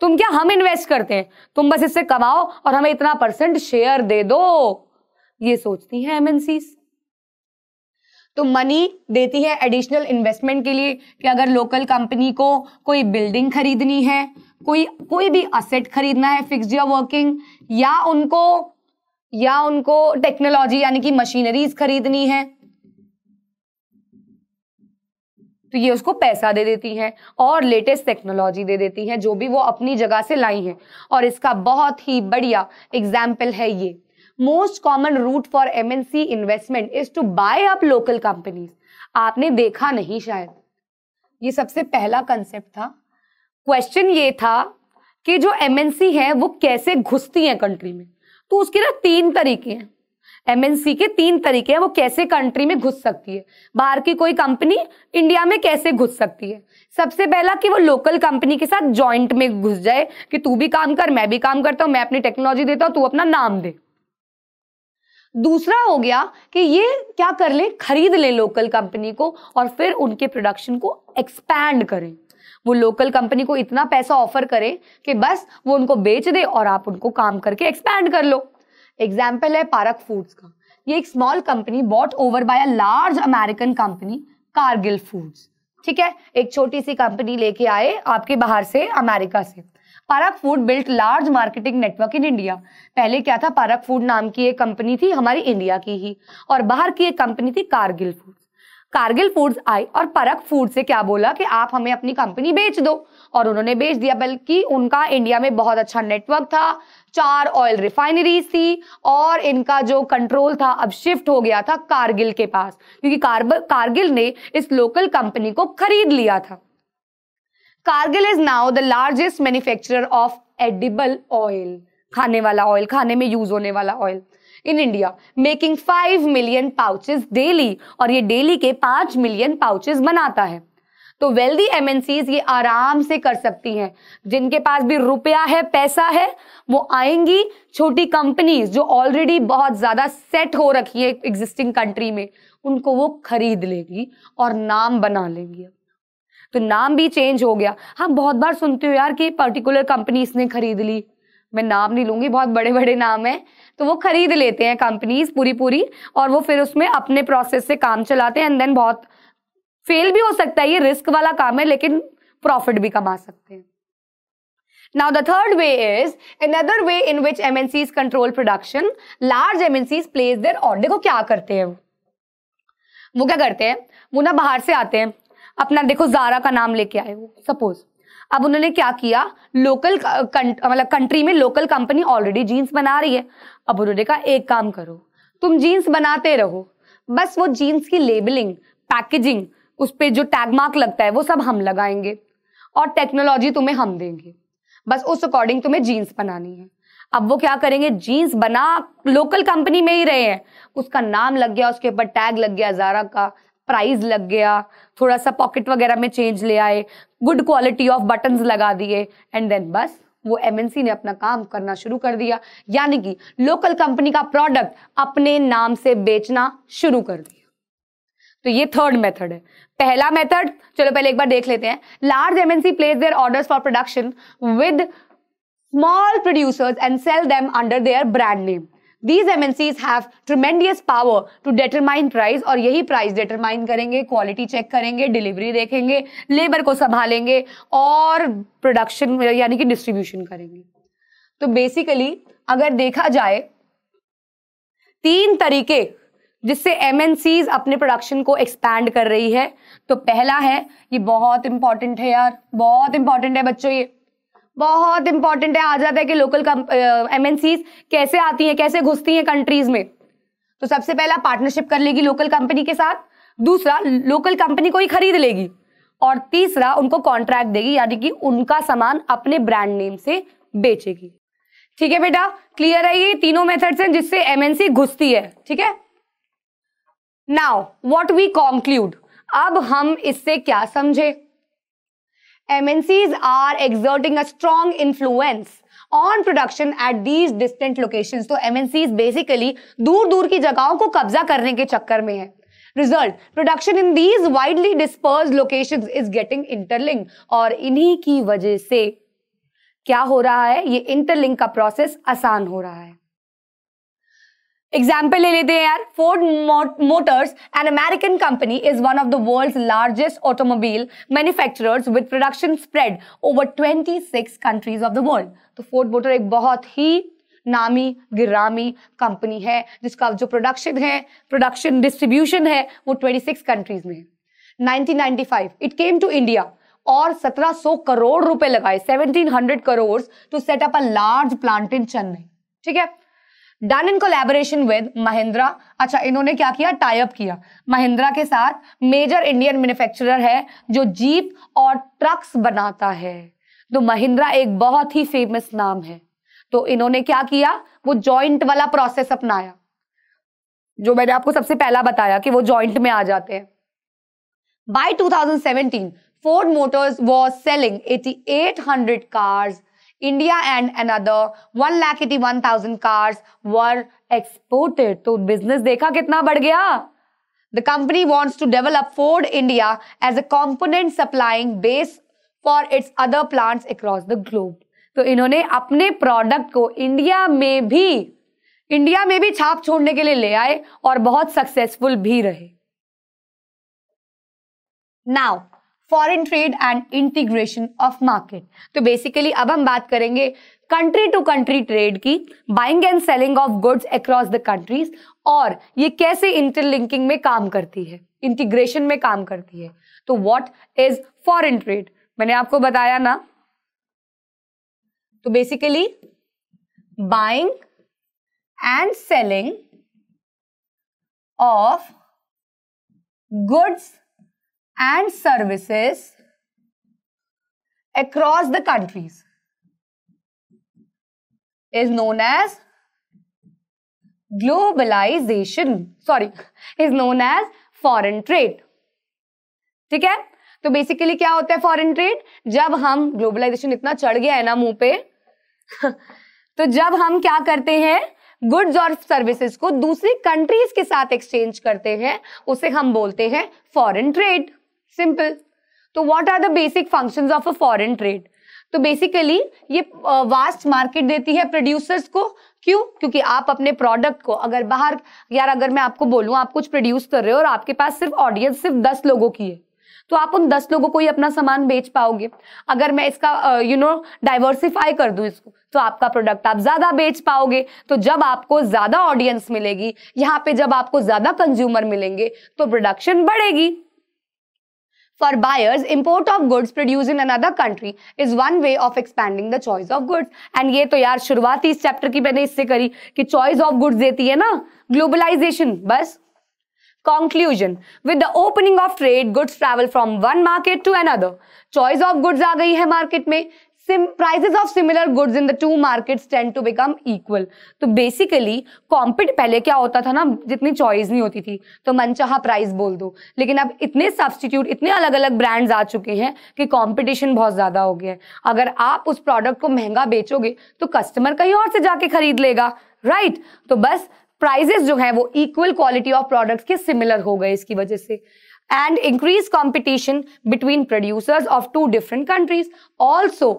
तुम क्या, हम इन्वेस्ट करते हैं, तुम बस इससे कमाओ और हमें इतना % शेयर दे दो, ये सोचती है एमएनसीज। तो मनी देती है एडिशनल इन्वेस्टमेंट के लिए कि अगर लोकल कंपनी को कोई बिल्डिंग खरीदनी है, कोई भी असेट खरीदना है फिक्स्ड या वर्किंग, या उनको टेक्नोलॉजी यानी कि मशीनरीज खरीदनी है, तो ये उसको पैसा दे देती हैं और लेटेस्ट टेक्नोलॉजी दे देती हैं जो भी वो अपनी जगह से लाई हैं। और इसका बहुत ही बढ़िया एग्जाम्पल है ये, most common route for MNC investment is to buy up local companies. आपने देखा नहीं शायद, ये सबसे पहला कंसेप्ट था। क्वेश्चन ये था कि जो एमएनसी है वो कैसे घुसती है कंट्री में, तो उसके ना 3 तरीके हैं। एमएनसी के 3 तरीके हैं, वो कैसे कंट्री में घुस सकती है, बाहर की कोई कंपनी इंडिया में कैसे घुस सकती है। सबसे पहला कि वो लोकल कंपनी के साथ जॉइंट में घुस जाए कि तू भी काम कर, मैं भी काम करता हूं, मैं अपनी टेक्नोलॉजी देता हूं, तू अपना नाम दे। दूसरा हो गया कि ये क्या कर ले, खरीद ले लोकल कंपनी को और फिर उनके प्रोडक्शन को एक्सपैंड करें। वो लोकल कंपनी को इतना पैसा ऑफर करे कि बस वो उनको बेच दे और आप उनको काम करके एक्सपैंड कर लो। एग्जाम्पल है पारक फूड्स का। ये एक small company bought over by a large American company Cargill Foods. ठीक है, एक छोटी सी कंपनी लेके आए आपके बाहर से, अमेरिका से। Park food built large marketing network in India. पहले क्या था, पारक फूड नाम की एक कंपनी थी हमारी इंडिया की ही, और बाहर की एक कंपनी थी कारगिल फूड्स। कारगिल फूड्स आई और पारक फूड से क्या बोला कि आप हमें अपनी कंपनी बेच दो, और उन्होंने बेच दिया। बल्कि उनका इंडिया में बहुत अच्छा नेटवर्क था, 4 ऑयल रिफाइनरीज थी, और इनका जो कंट्रोल था अब शिफ्ट हो गया था कारगिल के पास, क्योंकि कारगिल ने इस लोकल कंपनी को खरीद लिया था। Kargil is now the largest manufacturer of edible oil, खाने वाला ऑयल, खाने में यूज होने वाला oil in India, making 5 million pouches daily, और ये डेली के 5 मिलियन पाउचेस बनाता है। तो वेल्दी एमएनसीज ये आराम से कर सकती हैं, जिनके पास भी रुपया है, पैसा है, वो आएंगी। छोटी कंपनीज जो ऑलरेडी बहुत ज्यादा सेट हो रखी है एग्जिस्टिंग कंट्री में, उनको वो खरीद लेगी और नाम बना लेंगी। तो नाम भी चेंज हो गया। हाँ, बहुत बार सुनते हो यार कि पर्टिकुलर कंपनी इसने खरीद ली, मैं नाम नहीं लूंगी, बहुत बड़े बड़े नाम है, तो वो खरीद लेते हैं कंपनीज पूरी, और वो फिर उसमें अपने प्रोसेस से काम चलाते हैं, एंड देन बहुत फेल भी हो सकता है, ये रिस्क वाला काम है, लेकिन प्रॉफिट भी कमा सकते हैं। Now the third way is another way in which MNCs control production. Large MNCs place their order। देखो क्या करते हैं वो क्या करते हैं, वो ना बाहर से आते हैं, अपना देखो ज़ारा का नाम लेके आए वो सपोज। अब उन्होंने क्या किया, लोकल मतलब कंट्री में लोकल कंपनी ऑलरेडी जीन्स बना रही है। अब उन्होंने कहा एक काम करो, तुम जीन्स बनाते रहो, बस वो जीन्स की लेबलिंग, पैकेजिंग, उस पर जो टैग मार्क लगता है वो सब हम लगाएंगे, और टेक्नोलॉजी तुम्हें हम देंगे, बस उस अकॉर्डिंग तुम्हें जीन्स बनानी है। अब वो क्या करेंगे, जीन्स बना लोकल कंपनी में ही रहे हैं, उसका नाम लग गया, उसके ऊपर टैग लग गया ज़ारा का, प्राइस लग गया, थोड़ा सा पॉकेट वगैरह में चेंज ले आए, गुड क्वालिटी ऑफ बटन्स लगा दिए, एंड देन बस वो एमएनसी ने अपना काम करना शुरू कर दिया, यानी कि लोकल कंपनी का प्रोडक्ट अपने नाम से बेचना शुरू कर दिया। तो ये थर्ड मेथड है। पहला मेथड चलो पहले एक बार देख लेते हैं। Large MNC place there orders for production with small producers and sell them under their brand name. These MNCs have tremendous power to determine price, और यही प्राइस डिटरमाइन करेंगे, क्वालिटी चेक करेंगे, डिलीवरी देखेंगे, लेबर को संभालेंगे और production यानी कि डिस्ट्रीब्यूशन करेंगे। तो बेसिकली अगर देखा जाए 3 तरीके जिससे एमएनसीज अपने प्रोडक्शन को एक्सपैंड कर रही है। तो पहला है, ये बहुत इंपॉर्टेंट है यार, बहुत इंपॉर्टेंट है बच्चों, ये बहुत इंपॉर्टेंट है, आ जाता है कि लोकल MNCs कैसे आती हैं, कैसे घुसती हैं कंट्रीज में। तो सबसे पहला पार्टनरशिप कर लेगी लोकल कंपनी के साथ, दूसरा लोकल कंपनी को ही खरीद लेगी, और तीसरा उनको कॉन्ट्रैक्ट देगी, यानी कि उनका सामान अपने ब्रांड नेम से बेचेगी। ठीक है बेटा, क्लियर है? ये तीनों मेथड्स हैं जिससे MNC घुसती है। ठीक है, नाउ व्हाट वी कंक्लूड, अब हम इससे क्या समझे? MNCs are exerting a strong influence on production at these distant locations. तो MNCs basically दूर दूर की जगहों को कब्जा करने के चक्कर में है। Result, production in these widely dispersed locations is getting interlinked, और इन्हीं की वजह से क्या हो रहा है, ये इंटरलिंक का प्रोसेस आसान हो रहा है। एग्जाम्पल ले लेते हैं यार, Ford Motors an American company is one of the world's largest automobile manufacturers with production spread over 26 countries of the world. तो फोर्ड मोटर एक बहुत ही नामी गिरामी कंपनी है जिसका जो प्रोडक्शन डिस्ट्रीब्यूशन है वो 26 कंट्रीज में है। 1995 इट केम टू इंडिया और 1700 करोड़ रुपए लगाए, 1700 crore to set up a large plant in Chennai. ठीक है, done in collaboration with Mahindra. अच्छा, इन्होंने क्या किया, टाई अप किया महिंद्रा के साथ, मेजर इंडियन मैन्युफैक्चरर है जो जीप और ट्रक्स बनाता है। तो महिंद्रा एक बहुत ही फेमस नाम है। तो इन्होंने क्या किया, वो जॉइंट वाला प्रोसेस अपनाया जो मैंने आपको सबसे पहला बताया कि वो जॉइंट में आ जाते हैं। By 2017 Ford Motors was selling 8800 cars. India and another 1,81,000 cars were exported. तो बिजनेस देखा कितना बढ़ गया। The company wants to develop Ford India as a component supplying base for its other plants across the globe. तो इन्होंने अपने product को India में भी छाप छोड़ने के लिए ले आए और बहुत सक्सेसफुल भी रहे। Now foreign trade and integration of market. तो बेसिकली अब हम बात करेंगे कंट्री टू कंट्री ट्रेड की, buying and selling of goods across the countries, और ये कैसे इंटरलिंकिंग में काम करती है, इंटीग्रेशन में काम करती है। तो व्हाट इज फॉरेन ट्रेड, मैंने आपको बताया ना। तो basically buying and selling of goods and services across the countries is known as foreign trade. ठीक है, तो बेसिकली क्या होता है फॉरेन ट्रेड, जब हम ग्लोबलाइजेशन इतना चढ़ गया है ना मुंह पे तो जब हम क्या करते हैं, गुड्स और सर्विसेज को दूसरी कंट्रीज के साथ एक्सचेंज करते हैं, उसे हम बोलते हैं फॉरेन ट्रेड। सिंपल। तो what are the basic functions of a foreign trade? तो बेसिकली ये वास्ट मार्केट देती है प्रोड्यूसर्स को। क्यों? क्योंकि आप अपने प्रोडक्ट को अगर बाहर, यार अगर मैं आपको बोलूं आप कुछ प्रोड्यूस कर रहे हो और आपके पास सिर्फ ऑडियंस सिर्फ 10 लोगों की है, तो आप उन 10 लोगों को ही अपना सामान बेच पाओगे। अगर मैं इसका डाइवर्सिफाई कर दूं इसको, तो आपका प्रोडक्ट आप ज्यादा बेच पाओगे। तो जब आपको ज्यादा ऑडियंस मिलेगी, यहाँ पे जब आपको ज्यादा कंज्यूमर मिलेंगे, तो प्रोडक्शन बढ़ेगी। For buyers, import of goods produced in another country is one way of expanding the choice of goods. And ये तो यार शुरुआती इस चैप्टर की मैंने इससे करी कि choice of goods देती है ना ग्लोबलाइजेशन। बस conclusion, with the opening of trade, goods travel from one market to another. Choice of goods आ गई है मार्केट में, prices of similar goods in the two markets tend to become equal. तो basically पहले क्या होता था ना, जितनी चॉइस नहीं होती थी तो मनचाहा प्राइस बोल दो, लेकिन अब इतने सब्स्टिट्यूट, इतने अलग अलग ब्रांड्स आ चुके हैं कि कंपटीशन बहुत ज्यादा हो गया है। अगर आप उस प्रोडक्ट को महंगा बेचोगे तो कस्टमर कहीं और से जाके खरीद लेगा, राइट? तो बस प्राइजेस जो है वो इक्वल क्वालिटी ऑफ प्रोडक्ट्स के सिमिलर हो गए इसकी वजह से। And increase competition between producers of two different countries. Also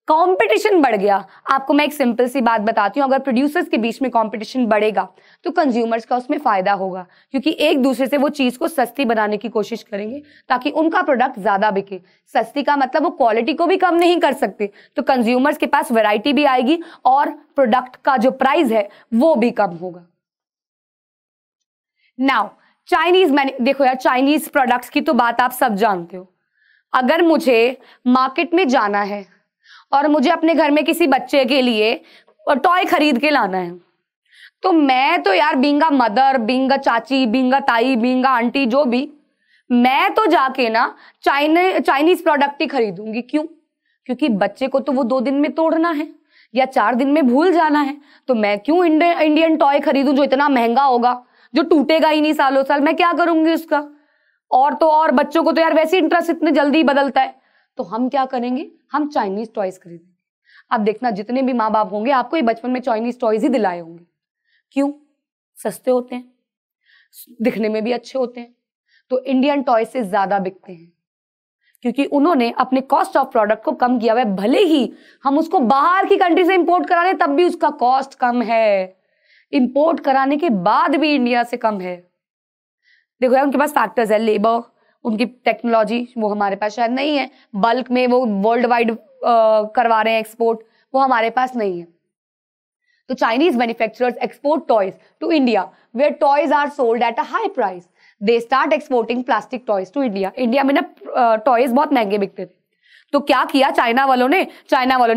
competition बढ़ गया। आपको मैं एक सिंपल सी बात बताती हूँ, अगर प्रोड्यूसर्स के बीच में कंपटीशन बढ़ेगा तो कंज्यूमर्स का उसमें फायदा होगा, क्योंकि एक दूसरे से वो चीज को सस्ती बनाने की कोशिश करेंगे ताकि उनका प्रोडक्ट ज्यादा बिके। सस्ती का मतलब वो क्वालिटी को भी कम नहीं कर सकते, तो कंज्यूमर्स के पास वैरायटी भी आएगी और प्रोडक्ट का जो प्राइस है वो भी कम होगा। नाउ देखो यार, चाइनीज प्रोडक्ट्स की तो बात आप सब जानते हो। अगर मुझे मार्केट में जाना है और मुझे अपने घर में किसी बच्चे के लिए टॉय खरीद के लाना है, तो मैं तो यार being a mother, being a चाची, बीइंग अ ताई, बीइंग अ आंटी, जो भी, मैं तो जाके ना चाइनीज प्रोडक्ट ही खरीदूंगी। क्यों? क्योंकि बच्चे को तो वो 2 दिन में तोड़ना है या 4 दिन में भूल जाना है, तो मैं क्यों इंडियन टॉय खरीदूं जो इतना महंगा होगा, जो टूटेगा ही नहीं सालों साल, मैं क्या करूंगी उसका। और तो और बच्चों को तो यार वैसे इंटरेस्ट इतने जल्दी बदलता है, तो हम क्या करेंगे, हम चाइनीज टॉयज खरीदेंगे। अब देखना जितने भी माँ बाप होंगे आपको ये बचपन में चाइनीज टॉयज ही दिलाए होंगे। क्यों? सस्ते होते हैं, दिखने में भी अच्छे होते हैं, तो इंडियन टॉय से ज्यादा बिकते हैं, क्योंकि उन्होंने अपने कॉस्ट ऑफ प्रोडक्ट को कम किया हुआ है। भले ही हम उसको बाहर की कंट्री से इंपोर्ट करा रहे हैं, तब भी उसका कॉस्ट कम है, इंपोर्ट कराने के बाद भी इंडिया से कम है। देखो यार, उनके पास फैक्टर्स है, लेबर, उनकी टेक्नोलॉजी, वो हमारे पास शायद नहीं है, बल्क में वो वर्ल्ड वाइड करवा रहे हैं एक्सपोर्ट, वो हमारे पास नहीं है। तो Chinese manufacturers export toys to India where toys are sold at a high price. They start exporting plastic toys to India. India में ना टॉयज बहुत महंगे बिकते थे, तो क्या किया चाइना वालों ने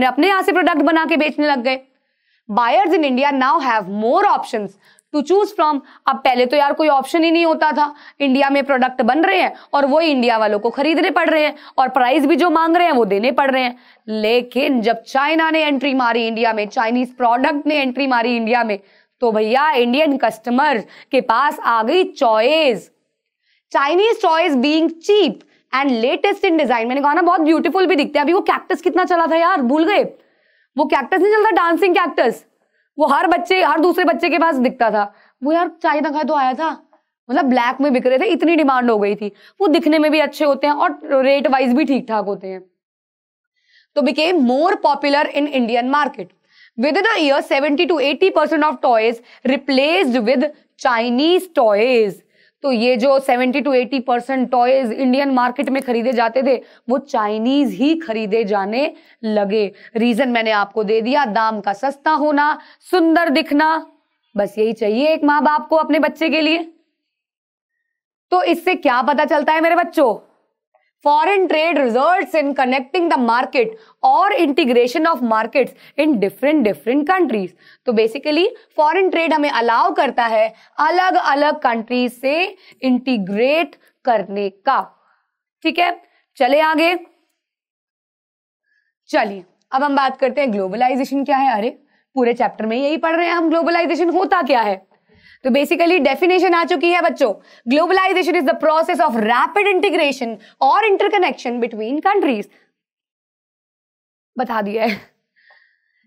अपने यहां से प्रोडक्ट बना के बेचने लग गए। Buyers in India now have more options to choose from. अब पहले तो यार कोई ऑप्शन ही नहीं होता था, इंडिया में प्रोडक्ट बन रहे हैं और वो इंडिया वालों को खरीदने पड़ रहे हैं, और प्राइस भी जो मांग रहे हैं वो देने पड़ रहे हैं। लेकिन जब चाइना ने एंट्री मारी इंडिया में, चाइनीज प्रोडक्ट ने एंट्री मारी इंडिया में, तो भैया इंडियन कस्टमर के पास आ गई choice. Chinese toys being cheap and latest in design. मैंने कहा ना बहुत ब्यूटीफुल भी दिखते हैं। अभी वो कैक्टस कितना चला था यार, भूल गए? वो कैक्टस नहीं चलता, डांसिंग कैक्टस, वो हर दूसरे बच्चे के पास दिखता था। वो यार चाइना का तो आया था, मतलब ब्लैक में बिक रहे थे, इतनी डिमांड हो गई थी। वो दिखने में भी अच्छे होते हैं और रेट वाइज भी ठीक ठाक होते हैं। तो became more popular in Indian market. Within a year, 70 to 80% of toys replaced with Chinese toys. तो ये जो 70 to 80% टॉयज इंडियन मार्केट में खरीदे जाते थे, वो चाइनीज ही खरीदे जाने लगे। रीजन मैंने आपको दे दिया, दाम का सस्ता होना, सुंदर दिखना, बस यही चाहिए एक माँ बाप को अपने बच्चे के लिए। तो इससे क्या पता चलता है मेरे बच्चों? Foreign trade results in connecting the market or integration of markets in different countries. तो basically foreign trade हमें allow करता है अलग अलग कंट्रीज से इंटीग्रेट करने का। ठीक है, चले आगे। चलिए अब हम बात करते हैं ग्लोबलाइजेशन क्या है। अरे पूरे चैप्टर में यही पढ़ रहे हैं हम, ग्लोबलाइजेशन होता क्या है। तो बेसिकली डेफिनेशन आ चुकी है बच्चों। Globalisation is the process of rapid integration और इंटरकनेक्शन बिटवीन कंट्रीज। बता दिया है।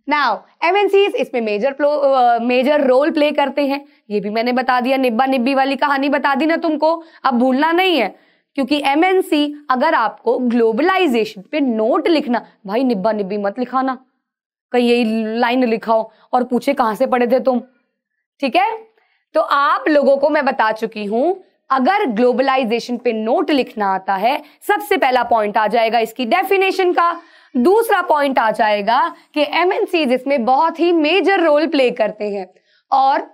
नाउ एमएनसीज इसमें मेजर रोल प्ले करते हैं, ये भी मैंने बता दिया। निब्बा निब्बी वाली कहानी बता दी ना तुमको, अब भूलना नहीं है, क्योंकि एमएनसी अगर आपको ग्लोबलाइजेशन पे नोट लिखना, भाई निब्बा निब्बी मत लिखाना, कहीं यही लाइन लिखाओ और पूछे कहां से पढ़े थे तुम। ठीक है, तो आप लोगों को मैं बता चुकी हूं, अगर ग्लोबलाइजेशन पे नोट लिखना आता है, सबसे पहला पॉइंट आ जाएगा इसकी डेफिनेशन का, दूसरा पॉइंट आ जाएगा कि एमएनसीज इसमें बहुत ही मेजर रोल प्ले करते हैं, और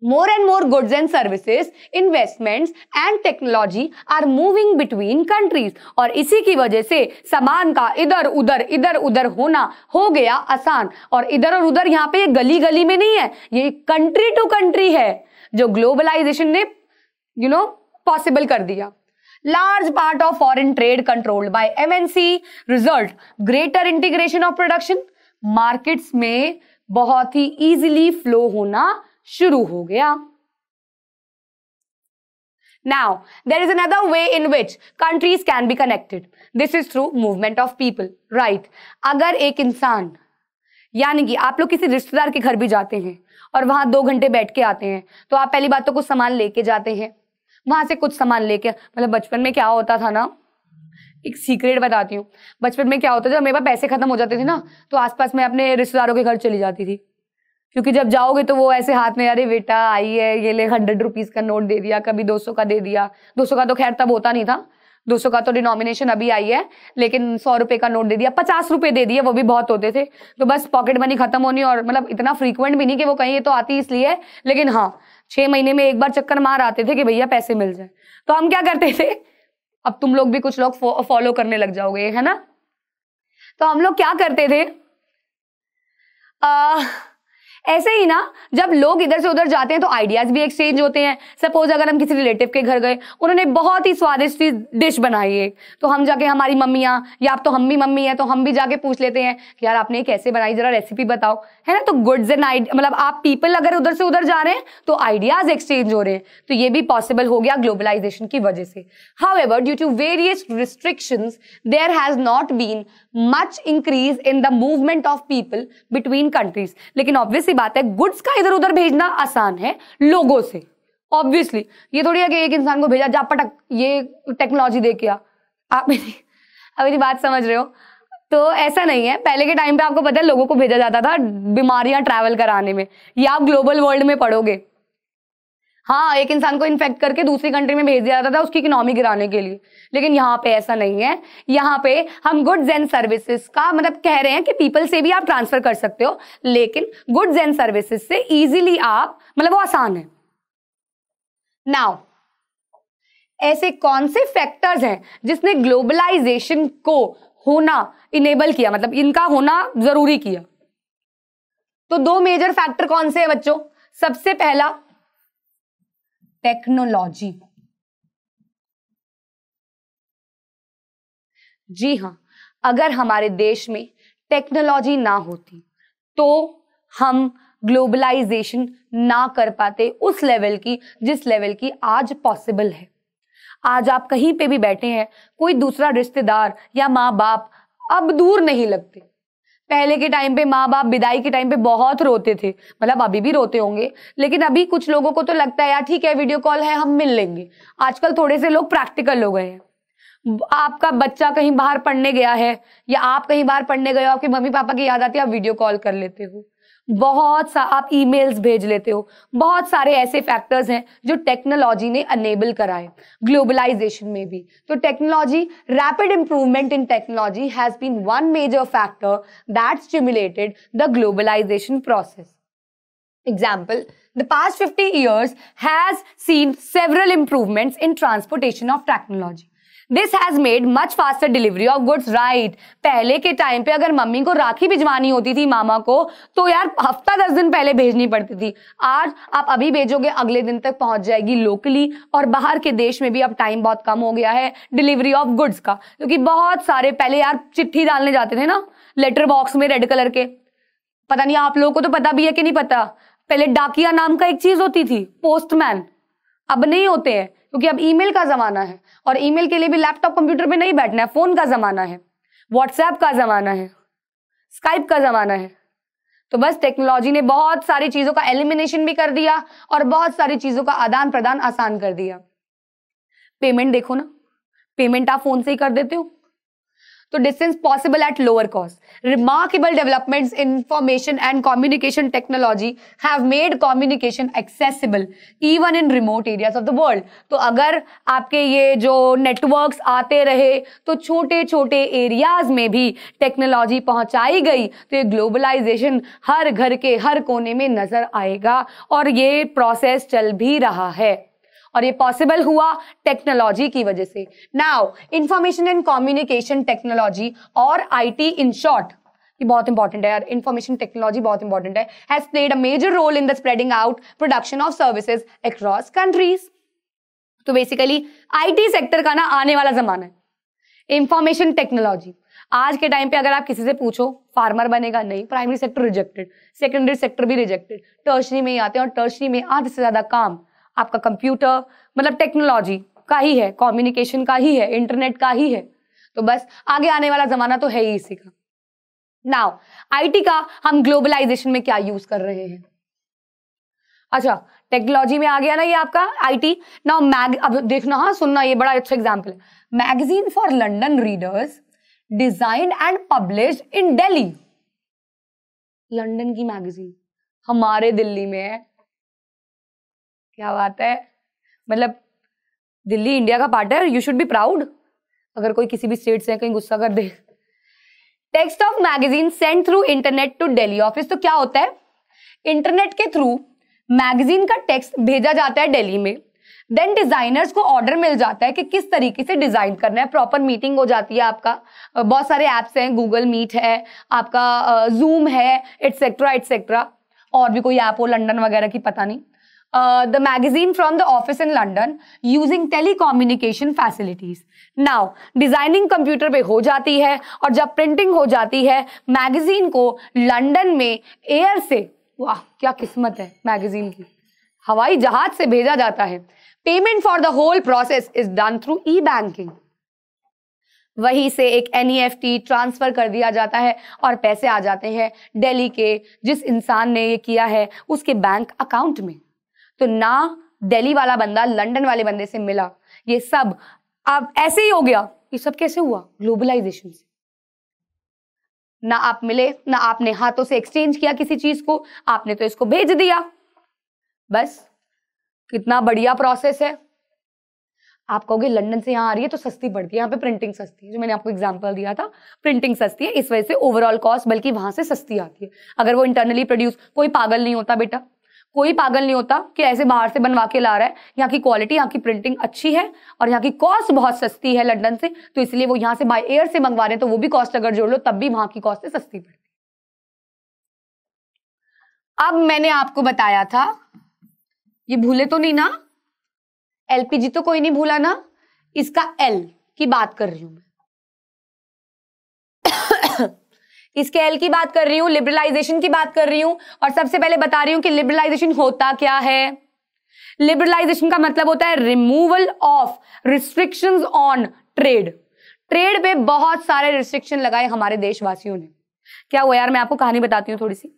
more and more goods and services, investments and technology are moving between countries। और इसी की वजह से सामान का इधर उधर होना हो गया आसान। और इधर और उधर यहाँ पे ये गली गली में नहीं है, ये कंट्री टू कंट्री है, जो ग्लोबलाइजेशन ने पॉसिबल कर दिया। Large part of foreign trade controlled by MNC result greater integration of production। Markets में बहुत ही इजीली फ्लो होना शुरू हो गया। Now there is another way in which countries can be connected. This is through movement of people, right? अगर एक इंसान, यानी कि आप लोग किसी रिश्तेदार के घर भी जाते हैं और वहां 2 घंटे बैठ के आते हैं, तो आप पहली बात तो कुछ सामान लेके जाते हैं, वहां से कुछ सामान लेके, मतलब बचपन में क्या होता था ना, एक सीक्रेट बताती हूँ। बचपन में क्या होता था, जब मेरे पास पैसे खत्म हो जाते थे ना, तो आसपास में अपने रिश्तेदारों के घर चली जाती थी, क्योंकि जब जाओगे तो वो ऐसे हाथ में, अरे बेटा आई है, ये ले 100 रुपीज का नोट दे दिया, कभी 200 का दे दिया। 200 का तो खैर तब होता नहीं था, 200 का तो डिनोमिनेशन अभी आई है, लेकिन 100 रुपए का नोट दे दिया, 50 रुपए दे दिए, वो भी बहुत होते थे। तो बस पॉकेट मनी खत्म होनी, और मतलब इतना फ्रीक्वेंट भी नहीं कि वो कहीं तो आती इसलिए, लेकिन हाँ 6 महीने में एक बार चक्कर मार आते थे कि भैया पैसे मिल जाए। तो हम क्या करते थे, अब तुम लोग भी कुछ लोग फॉलो करने लग जाओगे, है ना। तो हम लोग क्या करते थे, ऐसे ही ना, जब लोग इधर से उधर जाते हैं तो आइडियाज भी एक्सचेंज होते हैं। सपोज अगर हम किसी रिलेटिव के घर गए, उन्होंने बहुत ही स्वादिष्ट डिश बनाई है, तो हम जाके, हमारी मम्मियाँ या अब तो हम भी मम्मी है तो हम भी जाके पूछ लेते हैं कि यार आपने कैसे बनाई, जरा रेसिपी बताओ, है ना। तो गुड्स एंड मतलब आप पीपल अगर उधर से उधर जा रहे हैं तो आइडियाज एक्सचेंज हो रहे हैं। तो ये भी पॉसिबल हो गया ग्लोबलाइजेशन की वजह से। However, due to various restrictions there has not been much increase in the movement of people between countries. लेकिन ऑब्वियसली बात है, गुड्स का इधर उधर भेजना आसान है लोगों से। ऑब्वियसली ये थोड़ी है कि एक इंसान को भेजा जा पटक ये टेक्नोलॉजी दे के आप मेरी बात समझ रहे हो। तो ऐसा नहीं है, पहले के टाइम पे आपको पता है लोगों को भेजा जाता था बीमारियां ट्रैवल कराने में, या आप ग्लोबल वर्ल्ड में पढ़ोगे, हाँ, एक इंसान को इन्फेक्ट करके दूसरी कंट्री में भेज दिया जाता था उसकी इकोनॉमी गिराने के लिए। लेकिन यहाँ पे ऐसा नहीं है, यहाँ पे हम गुड्स एंड सर्विसेज का मतलब कह रहे हैं कि पीपल से भी आप ट्रांसफर कर सकते हो, लेकिन गुड्स एंड सर्विसेज से इजीली आप, मतलब वो आसान है। नाउ, ऐसे कौन से फैक्टर्स हैं जिसने ग्लोबलाइजेशन को होना इनेबल किया, मतलब इनका होना जरूरी किया? तो दो मेजर फैक्टर कौन से हैं बच्चों? सबसे पहला टेक्नोलॉजी। जी हां, अगर हमारे देश में टेक्नोलॉजी ना होती तो हम ग्लोबलाइजेशन ना कर पाते उस लेवल की जिस लेवल की आज पॉसिबल है। आज आप कहीं पे भी बैठे हैं, कोई दूसरा रिश्तेदार या माँ बाप अब दूर नहीं लगते। पहले के टाइम पे माँ बाप विदाई के टाइम पे बहुत रोते थे, मतलब अभी भी रोते होंगे, लेकिन अभी कुछ लोगों को तो लगता है यार ठीक है वीडियो कॉल है हम मिल लेंगे। आजकल थोड़े से लोग प्रैक्टिकल हो गए हैं। आपका बच्चा कहीं बाहर पढ़ने गया है या आप कहीं बाहर पढ़ने गए हो, आपके मम्मी पापा की याद आती है, आप वीडियो कॉल कर लेते हो, आप ईमेल्स भेज लेते हो। बहुत सारे ऐसे फैक्टर्स हैं जो टेक्नोलॉजी ने अनेबल कराए ग्लोबलाइजेशन में भी। तो technology, rapid improvement in technology has been one major factor that stimulated the globalisation process. Example, the past 50 years has seen several improvements in transportation of technology. This has made much faster delivery of goods, right? पहले के time पे अगर mummy को राखी भिजवानी होती थी मामा को, तो यार हफ्ता 10 दिन पहले भेजनी पड़ती थी। आज आप अभी भेजोगे अगले दिन तक पहुंच जाएगी लोकली। और बाहर के देश में भी अब टाइम बहुत कम हो गया है डिलीवरी ऑफ गुड्स का, क्योंकि बहुत सारे, पहले यार चिट्ठी डालने जाते थे ना लेटर बॉक्स में रेड कलर के, पता नहीं आप लोगों को तो पता भी है कि नहीं पता, पहले डाकिया नाम का एक चीज होती थी, पोस्टमैन। अब नहीं होते हैं क्योंकि अब ईमेल का जमाना है, और ईमेल के लिए भी लैपटॉप कंप्यूटर पे नहीं बैठना है, फोन का जमाना है, व्हाट्सएप का जमाना है, स्काइप का जमाना है। तो बस टेक्नोलॉजी ने बहुत सारी चीजों का एलिमिनेशन भी कर दिया और बहुत सारी चीजों का आदान प्रदान आसान कर दिया। पेमेंट देखो ना, पेमेंट आप फोन से ही कर देते हो। तो distance possible at lower cost. Remarkable developments in information and communication technology have made communication accessible even in remote areas of the world. तो अगर आपके ये जो नेटवर्क्स आते रहे तो छोटे छोटे एरियाज में भी टेक्नोलॉजी पहुंचाई गई, तो ये ग्लोबलाइजेशन हर घर के हर कोने में नजर आएगा। और ये प्रोसेस चल भी रहा है और ये पॉसिबल हुआ टेक्नोलॉजी की वजह से। Now, information and communication technology और आईटी इन शॉर्ट, ये बहुत इंपॉर्टेंट है यार, इंफॉर्मेशन टेक्नोलॉजी बहुत इंपॉर्टेंट है, has played a major role in the spreading out production of services across countries. तो बेसिकली आईटी सेक्टर का ना आने वाला जमाना है। इंफॉर्मेशन टेक्नोलॉजी, आज के टाइम पे अगर आप किसी से पूछो फार्मर बनेगा, नहीं, primary sector rejected, secondary sector भी रिजेक्टेड, टर्शरी में ही आते हैं, और टर्शरी में आधे से ज्यादा काम आपका कंप्यूटर, मतलब टेक्नोलॉजी का ही है, कम्युनिकेशन का ही है, इंटरनेट का ही है। तो बस आगे आने वाला जमाना तो है ही इसी का। नाउ, आईटी का हम ग्लोबलाइजेशन में क्या यूज कर रहे हैं? अच्छा, टेक्नोलॉजी में आ गया ना ये आपका आईटी। नाउ अब देखना, हाँ सुनना, ये बड़ा अच्छा एग्जांपल है। Magazine for London readers designed and published in Delhi. London की मैगजीन हमारे दिल्ली में है, क्या बात है, मतलब दिल्ली इंडिया का पार्ट है, यू शुड बी प्राउड। अगर कोई किसी भी स्टेट से कहीं गुस्सा कर दे। Text of magazine send through internet to Delhi office. तो क्या होता है, इंटरनेट के थ्रू मैगजीन का टेक्स्ट भेजा जाता है दिल्ली में। देन डिजाइनर्स को ऑर्डर मिल जाता है कि किस तरीके से डिजाइन करना है, प्रॉपर मीटिंग हो जाती है आपका, बहुत सारे ऐप्स हैं, गूगल मीट है, आपका जूम है, एटसेट्रा एटसेट्रा, और भी कोई ऐप हो लंदन वगैरह की पता नहीं. The magazine from the office in London using telecommunication facilities. Now, designing computer पे हो जाती है और जब प्रिंटिंग हो जाती है मैगजीन को लंदन में एयर से, वाह क्या किस्मत है मैगजीन की, हवाई जहाज से भेजा जाता है. Payment for the whole process is done through e banking. वहीं से एक NEFT ट्रांसफर कर दिया जाता है और पैसे आ जाते हैं दिल्ली के जिस इंसान ने ये किया है उसके बैंक अकाउंट में. तो ना दिल्ली वाला बंदा लंदन वाले बंदे से मिला, ये सब अब ऐसे ही हो गया. ये सब कैसे हुआ? ग्लोबलाइजेशन से. ना आप मिले, ना आपने हाथों से एक्सचेंज किया किसी चीज को, आपने तो इसको भेज दिया. बस कितना बढ़िया प्रोसेस है. आप कहोगे लंदन से यहाँ आ रही है तो सस्ती पड़ती है, यहाँ पे प्रिंटिंग सस्ती है, जो मैंने आपको एग्जांपल दिया था, प्रिंटिंग सस्ती है, इस वजह से ओवरऑल कॉस्ट बल्कि वहां से सस्ती आती है. अगर वो इंटरनली प्रोड्यूस, कोई पागल नहीं होता बेटा, कोई पागल नहीं होता कि ऐसे बाहर से बनवा के ला रहा है. यहाँ की क्वालिटी, यहाँ की प्रिंटिंग अच्छी है और यहाँ की कॉस्ट बहुत सस्ती है लंदन से, तो इसलिए वो यहाँ से बाय एयर से मंगवा रहे हैं, तो वो भी कॉस्ट अगर जोड़ लो तब भी वहां की कॉस्ट से सस्ती पड़ती है. अब मैंने आपको बताया था, ये भूले तो नहीं ना, LPG तो कोई नहीं भूला ना, इसका L की बात कर रही हूं मैं. इसके L की बात कर रही हूं, लिबरलाइजेशन की बात कर रही हूं, और सबसे पहले बता रही हूं कि लिबरलाइजेशन होता क्या है. लिबरलाइजेशन का मतलब होता है removal of restrictions on trade. Trade पे बहुत सारे रिस्ट्रिक्शन लगाए हमारे देशवासियों ने. क्या हुआ यार, मैं आपको कहानी बताती हूँ थोड़ी सी.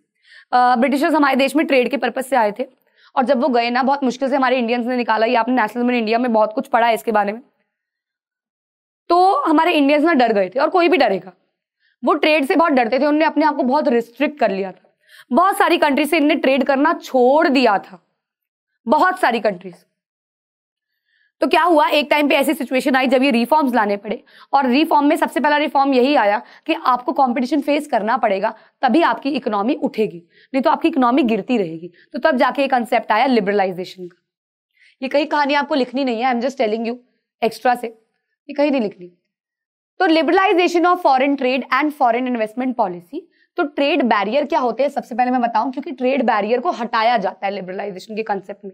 ब्रिटिशर्स हमारे देश में ट्रेड के पर्पज से आए थे और जब वो गए ना, बहुत मुश्किल से हमारे इंडियंस ने निकाला. ये आपने नेशनल में इंडिया में बहुत कुछ पढ़ा है इसके बारे में. तो हमारे इंडियंस ना डर गए थे, और कोई भी डरेगा. वो ट्रेड से बहुत डरते थे, उन्होंने अपने आप को बहुत रिस्ट्रिक्ट कर लिया था. बहुत सारी कंट्री से इन्हें ट्रेड करना छोड़ दिया था, बहुत सारी कंट्रीज. तो क्या हुआ, एक टाइम पे ऐसी सिचुएशन आई जब ये रिफॉर्म्स लाने पड़े, और रिफॉर्म में सबसे पहला रिफॉर्म यही आया कि आपको कंपटीशन फेस करना पड़ेगा, तभी आपकी इकोनॉमी उठेगी, नहीं तो आपकी इकोनॉमी गिरती रहेगी. तो तब जाके ये कंसेप्ट आया लिबरलाइजेशन का. ये कहीं कहानी आपको लिखनी नहीं है, I am just telling you extra से, ये कहीं नहीं लिखनी. तो liberalisation of foreign trade and foreign investment policy. तो ट्रेड बैरियर क्या होते हैं सबसे पहले मैं बताऊं, क्योंकि ट्रेड बैरियर को हटाया जाता है लिबरलाइजेशन के कंसेप्ट में.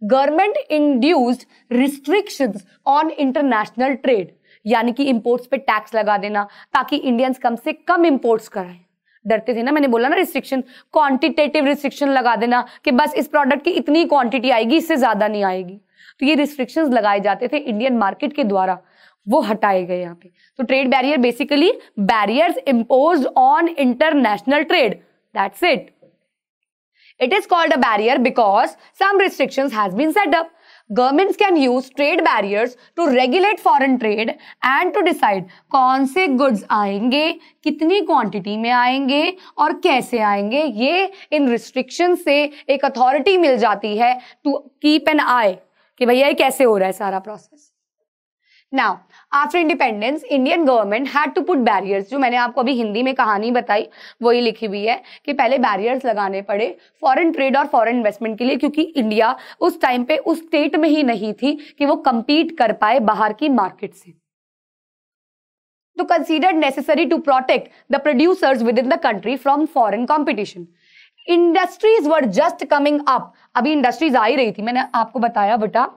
Government induced restrictions on international trade, यानी कि इंपोर्ट्स पे टैक्स लगा देना ताकि इंडियंस कम से कम इंपोर्ट्स कराएं. डरते थे ना, मैंने बोला ना रिस्ट्रिक्शन, क्वांटिटेटिव रिस्ट्रिक्शन लगा देना कि बस इस प्रोडक्ट की इतनी क्वांटिटी आएगी, इससे ज्यादा नहीं आएगी. तो ये रिस्ट्रिक्शंस लगाए जाते थे इंडियन मार्केट के द्वारा, वो हटाए गए यहाँ पे. तो trade barrier basically barriers imposed on international trade, that's it. It is called a barrier because some restrictions has been set up. Governments can use trade barriers to regulate foreign trade and to decide कौन से goods आएंगे, कितनी quantity में आएंगे और कैसे आएंगे. ये इन restrictions से एक अथॉरिटी मिल जाती है to keep an eye कि भैया ये कैसे हो रहा है सारा process. Now, after independence, Indian government had to put barriers. जो मैंने आपको अभी हिंदी में कहानी बताई वही लिखी हुई है कि पहले बैरियर्स लगाने पड़े फॉरेन ट्रेड और फॉरेन इन्वेस्टमेंट के लिए, क्योंकि इंडिया उस टाइम पे उस स्टेट में ही नहीं थी कि वो compete कर पाए बाहर की मार्केट से. तो considered necessary to protect the producers within the country from foreign competition. Industries were just coming up. अभी इंडस्ट्रीज आ ही रही थी. मैंने आपको बताया बेटा,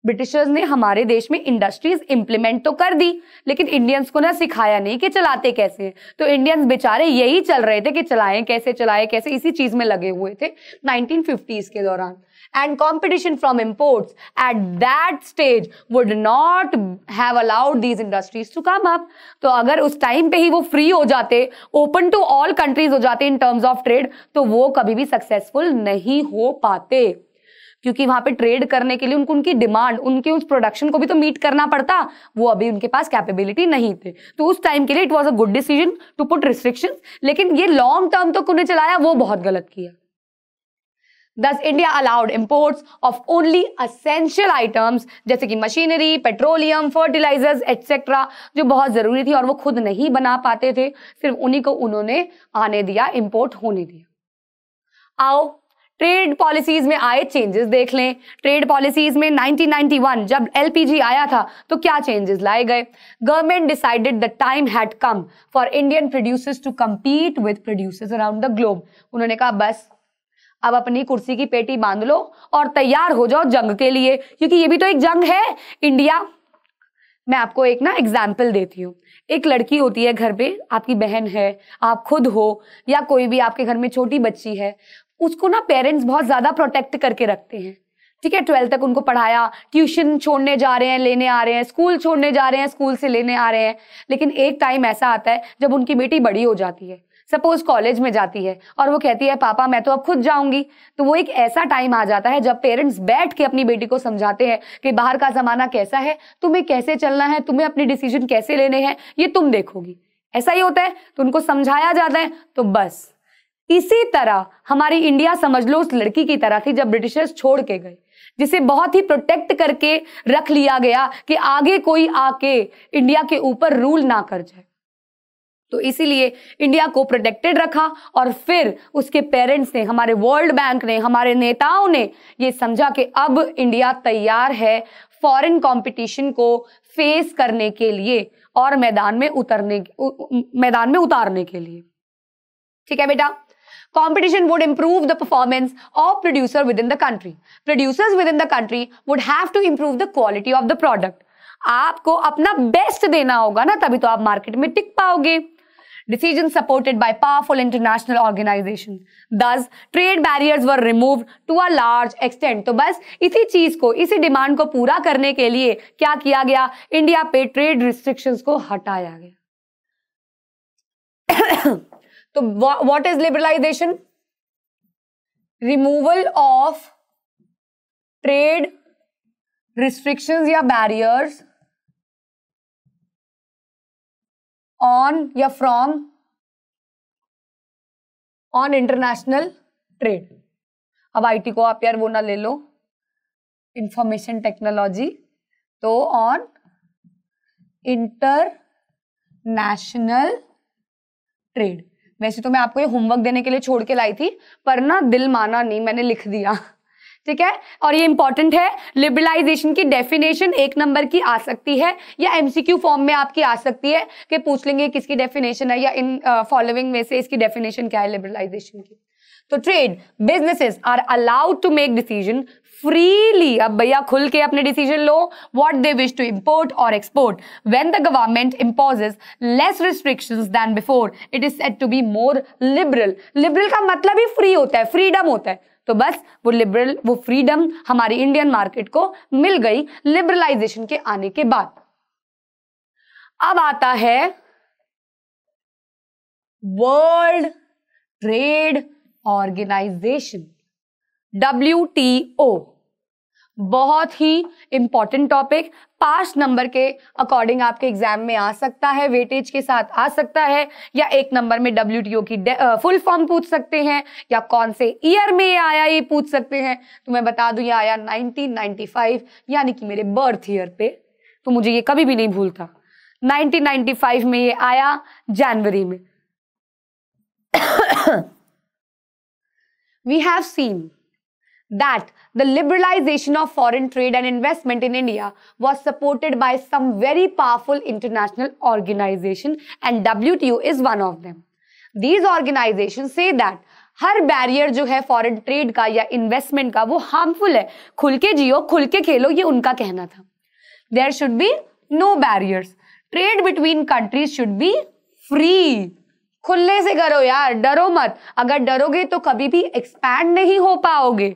ब्रिटिशर्स ने हमारे देश में इंडस्ट्रीज इंप्लीमेंट तो कर दी, लेकिन इंडियंस को ना सिखाया नहीं कि चलाते कैसे हैं. तो इंडियंस बेचारे यही चल रहे थे कि चलाएं कैसे, इसी चीज में लगे हुए थे 1950s के दौरान. And competition from imports at that stage would not have allowed these industries to come up. तो अगर उस टाइम पे ही वो फ्री हो जाते, ओपन टू ऑल कंट्रीज हो जाते इन टर्म्स ऑफ ट्रेड, तो वो कभी भी सक्सेसफुल नहीं हो पाते, क्योंकि वहां पे ट्रेड करने के लिए उनकी डिमांड, उनके उस प्रोडक्शन को भी तो मीट करना पड़ता, वो अभी उनके पास कैपेबिलिटी नहीं थे. तो उस टाइम के लिए it was a good decision to put restrictions, लेकिन ये लॉन्ग टर्म तो उन्हें चलाया वो बहुत गलत किया. Thus, India allowed imports of only essential items जैसे कि मशीनरी, पेट्रोलियम, फर्टिलाइजर्स एटसेट्रा, जो बहुत जरूरी थी और वो खुद नहीं बना पाते थे, सिर्फ उन्हीं को उन्होंने आने दिया, इंपोर्ट होने दिया. आओ ट्रेड पॉलिसीज में आए चेंजेस देख लें। ट्रेड पॉलिसीज में 1991 जब एलपीजी आया था तो क्या चेंजेस लाए गए। Government decided the time had come for Indian producers to compete with producers around the globe. उन्होंने कहा बस अब अपनी कुर्सी की पेटी बांध लो और तैयार हो जाओ जंग के लिए, क्योंकि ये भी तो एक जंग है इंडिया। मैं आपको एक ना एग्जाम्पल देती हूँ। एक लड़की होती है घर पे, आपकी बहन है, आप खुद हो, या कोई भी आपके घर में छोटी बच्ची है, उसको ना पेरेंट्स बहुत ज्यादा प्रोटेक्ट करके रखते हैं। ठीक है, 12th तक उनको पढ़ाया, ट्यूशन छोड़ने जा रहे हैं, लेने आ रहे हैं, स्कूल छोड़ने जा रहे हैं, स्कूल से लेने आ रहे हैं। लेकिन एक टाइम ऐसा आता है जब उनकी बेटी बड़ी हो जाती है, सपोज कॉलेज में जाती है, और वो कहती है पापा मैं तो अब खुद जाऊंगी। तो वो एक ऐसा टाइम आ जाता है जब पेरेंट्स बैठ के अपनी बेटी को समझाते हैं कि बाहर का जमाना कैसा है, तुम्हें कैसे चलना है, तुम्हें अपनी डिसीजन कैसे लेने हैं, ये तुम देखोगी। ऐसा ही होता है, तो उनको समझाया जाता है। तो बस इसी तरह हमारी इंडिया समझ लो उस लड़की की तरह थी जब ब्रिटिशर्स छोड़ के गए, जिसे बहुत ही प्रोटेक्ट करके रख लिया गया कि आगे कोई आके इंडिया के ऊपर रूल ना कर जाए। तो इसीलिए इंडिया को प्रोटेक्टेड रखा, और फिर उसके पेरेंट्स ने, हमारे वर्ल्ड बैंक ने, हमारे नेताओं ने ये समझा कि अब इंडिया तैयार है फॉरेन कंपटीशन को फेस करने के लिए और मैदान में उतारने के लिए। ठीक है बेटा, competition would improve the performance of producer within the country. Producers within the country would have to improve the quality of the product. आपको अपना बेस्ट देना होगा ना, तभी तो आप मार्केट में टिक पाओगे। Decisions supported by powerful international organizations. Thus, trade barriers were removed to a large extent. तो बस इसी चीज को, इसी डिमांड को पूरा करने के लिए क्या किया गया, इंडिया पे ट्रेड रिस्ट्रिक्शंस को हटाया गया। तो what is liberalization? Removal of trade restrictions या barriers on या from on international trade। अब आईटी को आप यार वो ना ले लो, इंफॉर्मेशन टेक्नोलॉजी, तो on इंटरनेशनल ट्रेड। वैसे तो मैं आपको ये होमवर्क देने के लिए छोड़ के लाई थी, पर ना दिल माना नहीं, मैंने लिख दिया। ठीक है, और ये इंपॉर्टेंट है। लिबरलाइजेशन की डेफिनेशन 1 नंबर की आ सकती है या एमसीक्यू फॉर्म में आपकी आ सकती है कि पूछ लेंगे किसकी डेफिनेशन है, या इन फॉलोइंग में से इसकी डेफिनेशन क्या है लिबरलाइजेशन की। तो trade businesses are allowed to make decision freely. अब भैया खुल के अपने डिसीजन लो, what they wish to import or export. When the government imposes less restrictions then before, it is said to be more liberal. Liberal का मतलब ही free होता है, फ्रीडम होता है। तो बस वो लिबरल, वो फ्रीडम हमारी इंडियन मार्केट को मिल गई लिबरलाइजेशन के आने के बाद। अब आता है वर्ल्ड ट्रेड ऑर्गेनाइजेशन, WTO। बहुत ही इंपॉर्टेंट टॉपिक, 5 नंबर के अकॉर्डिंग आपके एग्जाम में आ सकता है, वेटेज के साथ आ सकता है, या 1 नंबर में WTO की फुल फॉर्म पूछ सकते हैं, या कौन से ईयर में ये आया ये पूछ सकते हैं। तो मैं बता दूं ये आया 1995, यानी कि मेरे बर्थ ईयर पे, तो मुझे ये कभी भी नहीं भूलता। 1995 में ये आया जनवरी में। We have seen that the liberalization of foreign trade and investment in India was supported by some very powerful international organizations, and WTO is one of them. These organizations say that her barrier जो है foreign trade का या investment का वो harmful है, खुल के जियो, खुल के खेलो, ये उनका कहना था। There should be no barriers. Trade between countries should be free. खुलने से करो यार, डरो मत। अगर डरोगे तो कभी भी एक्सपैंड नहीं हो पाओगे।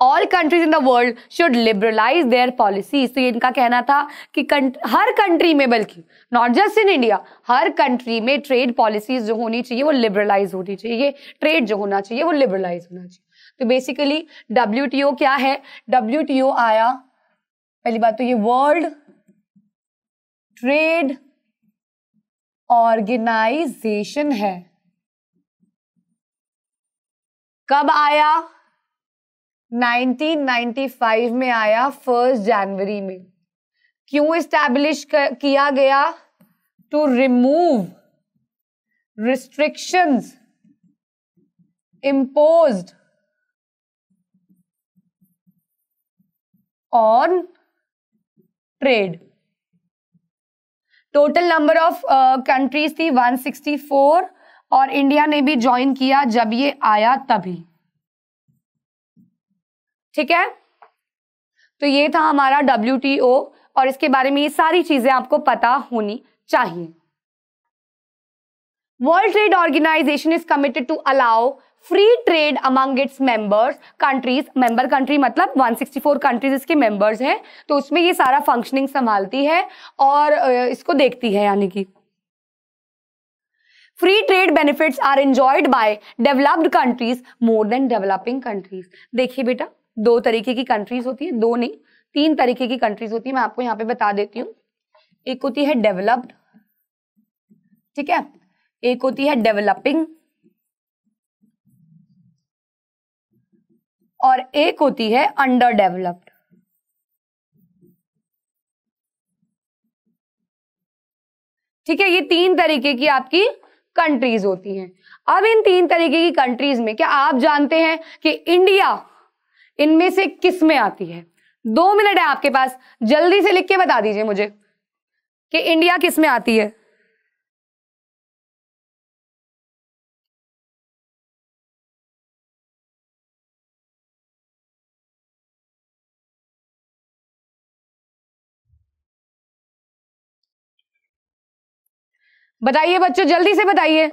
All countries in the world should liberalize their policies. तो ये इनका कहना था कि हर कंट्री में, बल्कि not just in India, her country में ट्रेड पॉलिसीज जो होनी चाहिए वो लिबरलाइज होनी चाहिए, ट्रेड जो होना चाहिए वो लिबरलाइज होना चाहिए। तो बेसिकली WTO क्या है? WTO आया, पहली बात तो ये वर्ल्ड ट्रेड ऑर्गेनाइजेशन है। कब आया? 1995 में आया, 1 जनवरी में। क्यों इस्टेब्लिश किया गया? To remove restrictions imposed on trade. Total number of countries थी 164 और इंडिया ने भी ज्वाइन किया जब ये आया तभी। ठीक है, तो ये था हमारा WTO और इसके बारे में ये सारी चीजें आपको पता होनी चाहिए। World trade organisation is committed to allow free trade among its members countries. Member country मतलब 164 कंट्रीज इसके मेंबर्स हैं, तो उसमें ये सारा फंक्शनिंग संभालती है और इसको देखती है। यानी कि free trade benefits are enjoyed by developed countries more than developing countries. देखिए बेटा, दो तरीके की कंट्रीज होती है, दो नहीं 3 तरीके की कंट्रीज होती है। मैं आपको यहां पे बता देती हूं। एक होती है डेवलप्ड, ठीक है, एक होती है डेवलपिंग और एक होती है अंडर डेवलप्ड। ठीक है, ये 3 तरीके की आपकी कंट्रीज होती हैं। अब इन 3 तरीके की कंट्रीज में क्या आप जानते हैं कि इंडिया इनमें से किस में आती है? 2 मिनट है आपके पास, जल्दी से लिख के बता दीजिए मुझे कि इंडिया किस में आती है। बताइए बच्चों, जल्दी से बताइए।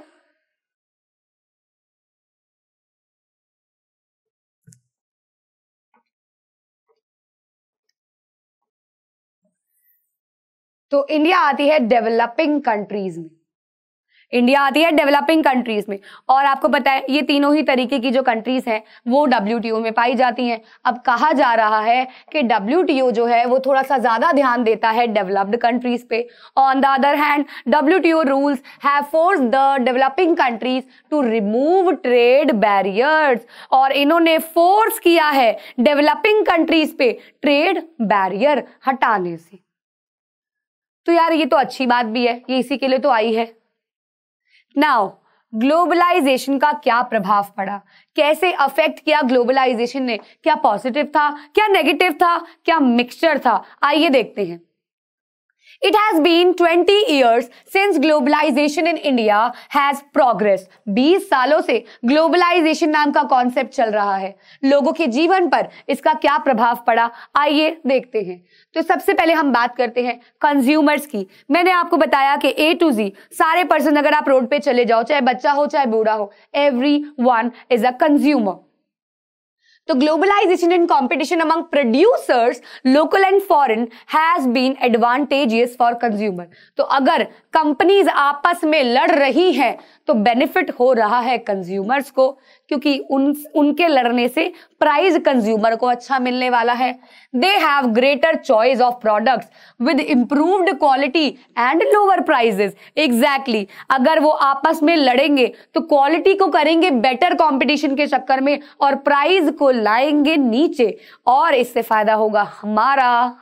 तो इंडिया आती है डेवलपिंग कंट्रीज में, इंडिया आती है डेवलपिंग कंट्रीज में। और आपको पता है ये तीनों ही तरीके की जो कंट्रीज हैं वो WTO में पाई जाती हैं। अब कहा जा रहा है कि WTO जो है वो थोड़ा सा ज्यादा ध्यान देता है डेवलप्ड कंट्रीज पे। On the other hand WTO rules have forced the developing countries to remove trade barriers, और इन्होंने फोर्स किया है डेवलपिंग कंट्रीज पे ट्रेड बैरियर हटाने से। तो यार ये तो अच्छी बात भी है, ये इसी के लिए तो आई है। नाउ ग्लोबलाइजेशन का क्या प्रभाव पड़ा, कैसे अफेक्ट किया ग्लोबलाइजेशन ने? क्या पॉजिटिव था, क्या नेगेटिव था, क्या मिक्सचर था? आइए देखते हैं। It has been 20 years since globalization in India has progressed. 20 सालों से ग्लोबलाइजेशन नाम का कॉन्सेप्ट चल रहा है। लोगों के जीवन पर इसका क्या प्रभाव पड़ा, आइए देखते हैं। तो सबसे पहले हम बात करते हैं कंज्यूमर्स की। मैंने आपको बताया कि A to Z सारे पर्सन, अगर आप रोड पे चले जाओ, चाहे बच्चा हो चाहे बूढ़ा हो, everyone is a consumer. तो globalisation and competition among producers local and foreign has been advantageous for consumer. तो अगर कंपनीज आपस में लड़ रही हैं तो बेनिफिट हो रहा है कंज्यूमर्स को, क्योंकि उनके लड़ने से प्राइस कंज्यूमर को अच्छा मिलने वाला है। They have greater choice of products with improved quality and lower prices. Exactly, अगर वो आपस में लड़ेंगे तो क्वालिटी को करेंगे बेटर कंपटीशन के चक्कर में और प्राइस को लाएंगे नीचे, और इससे फायदा होगा हमारा।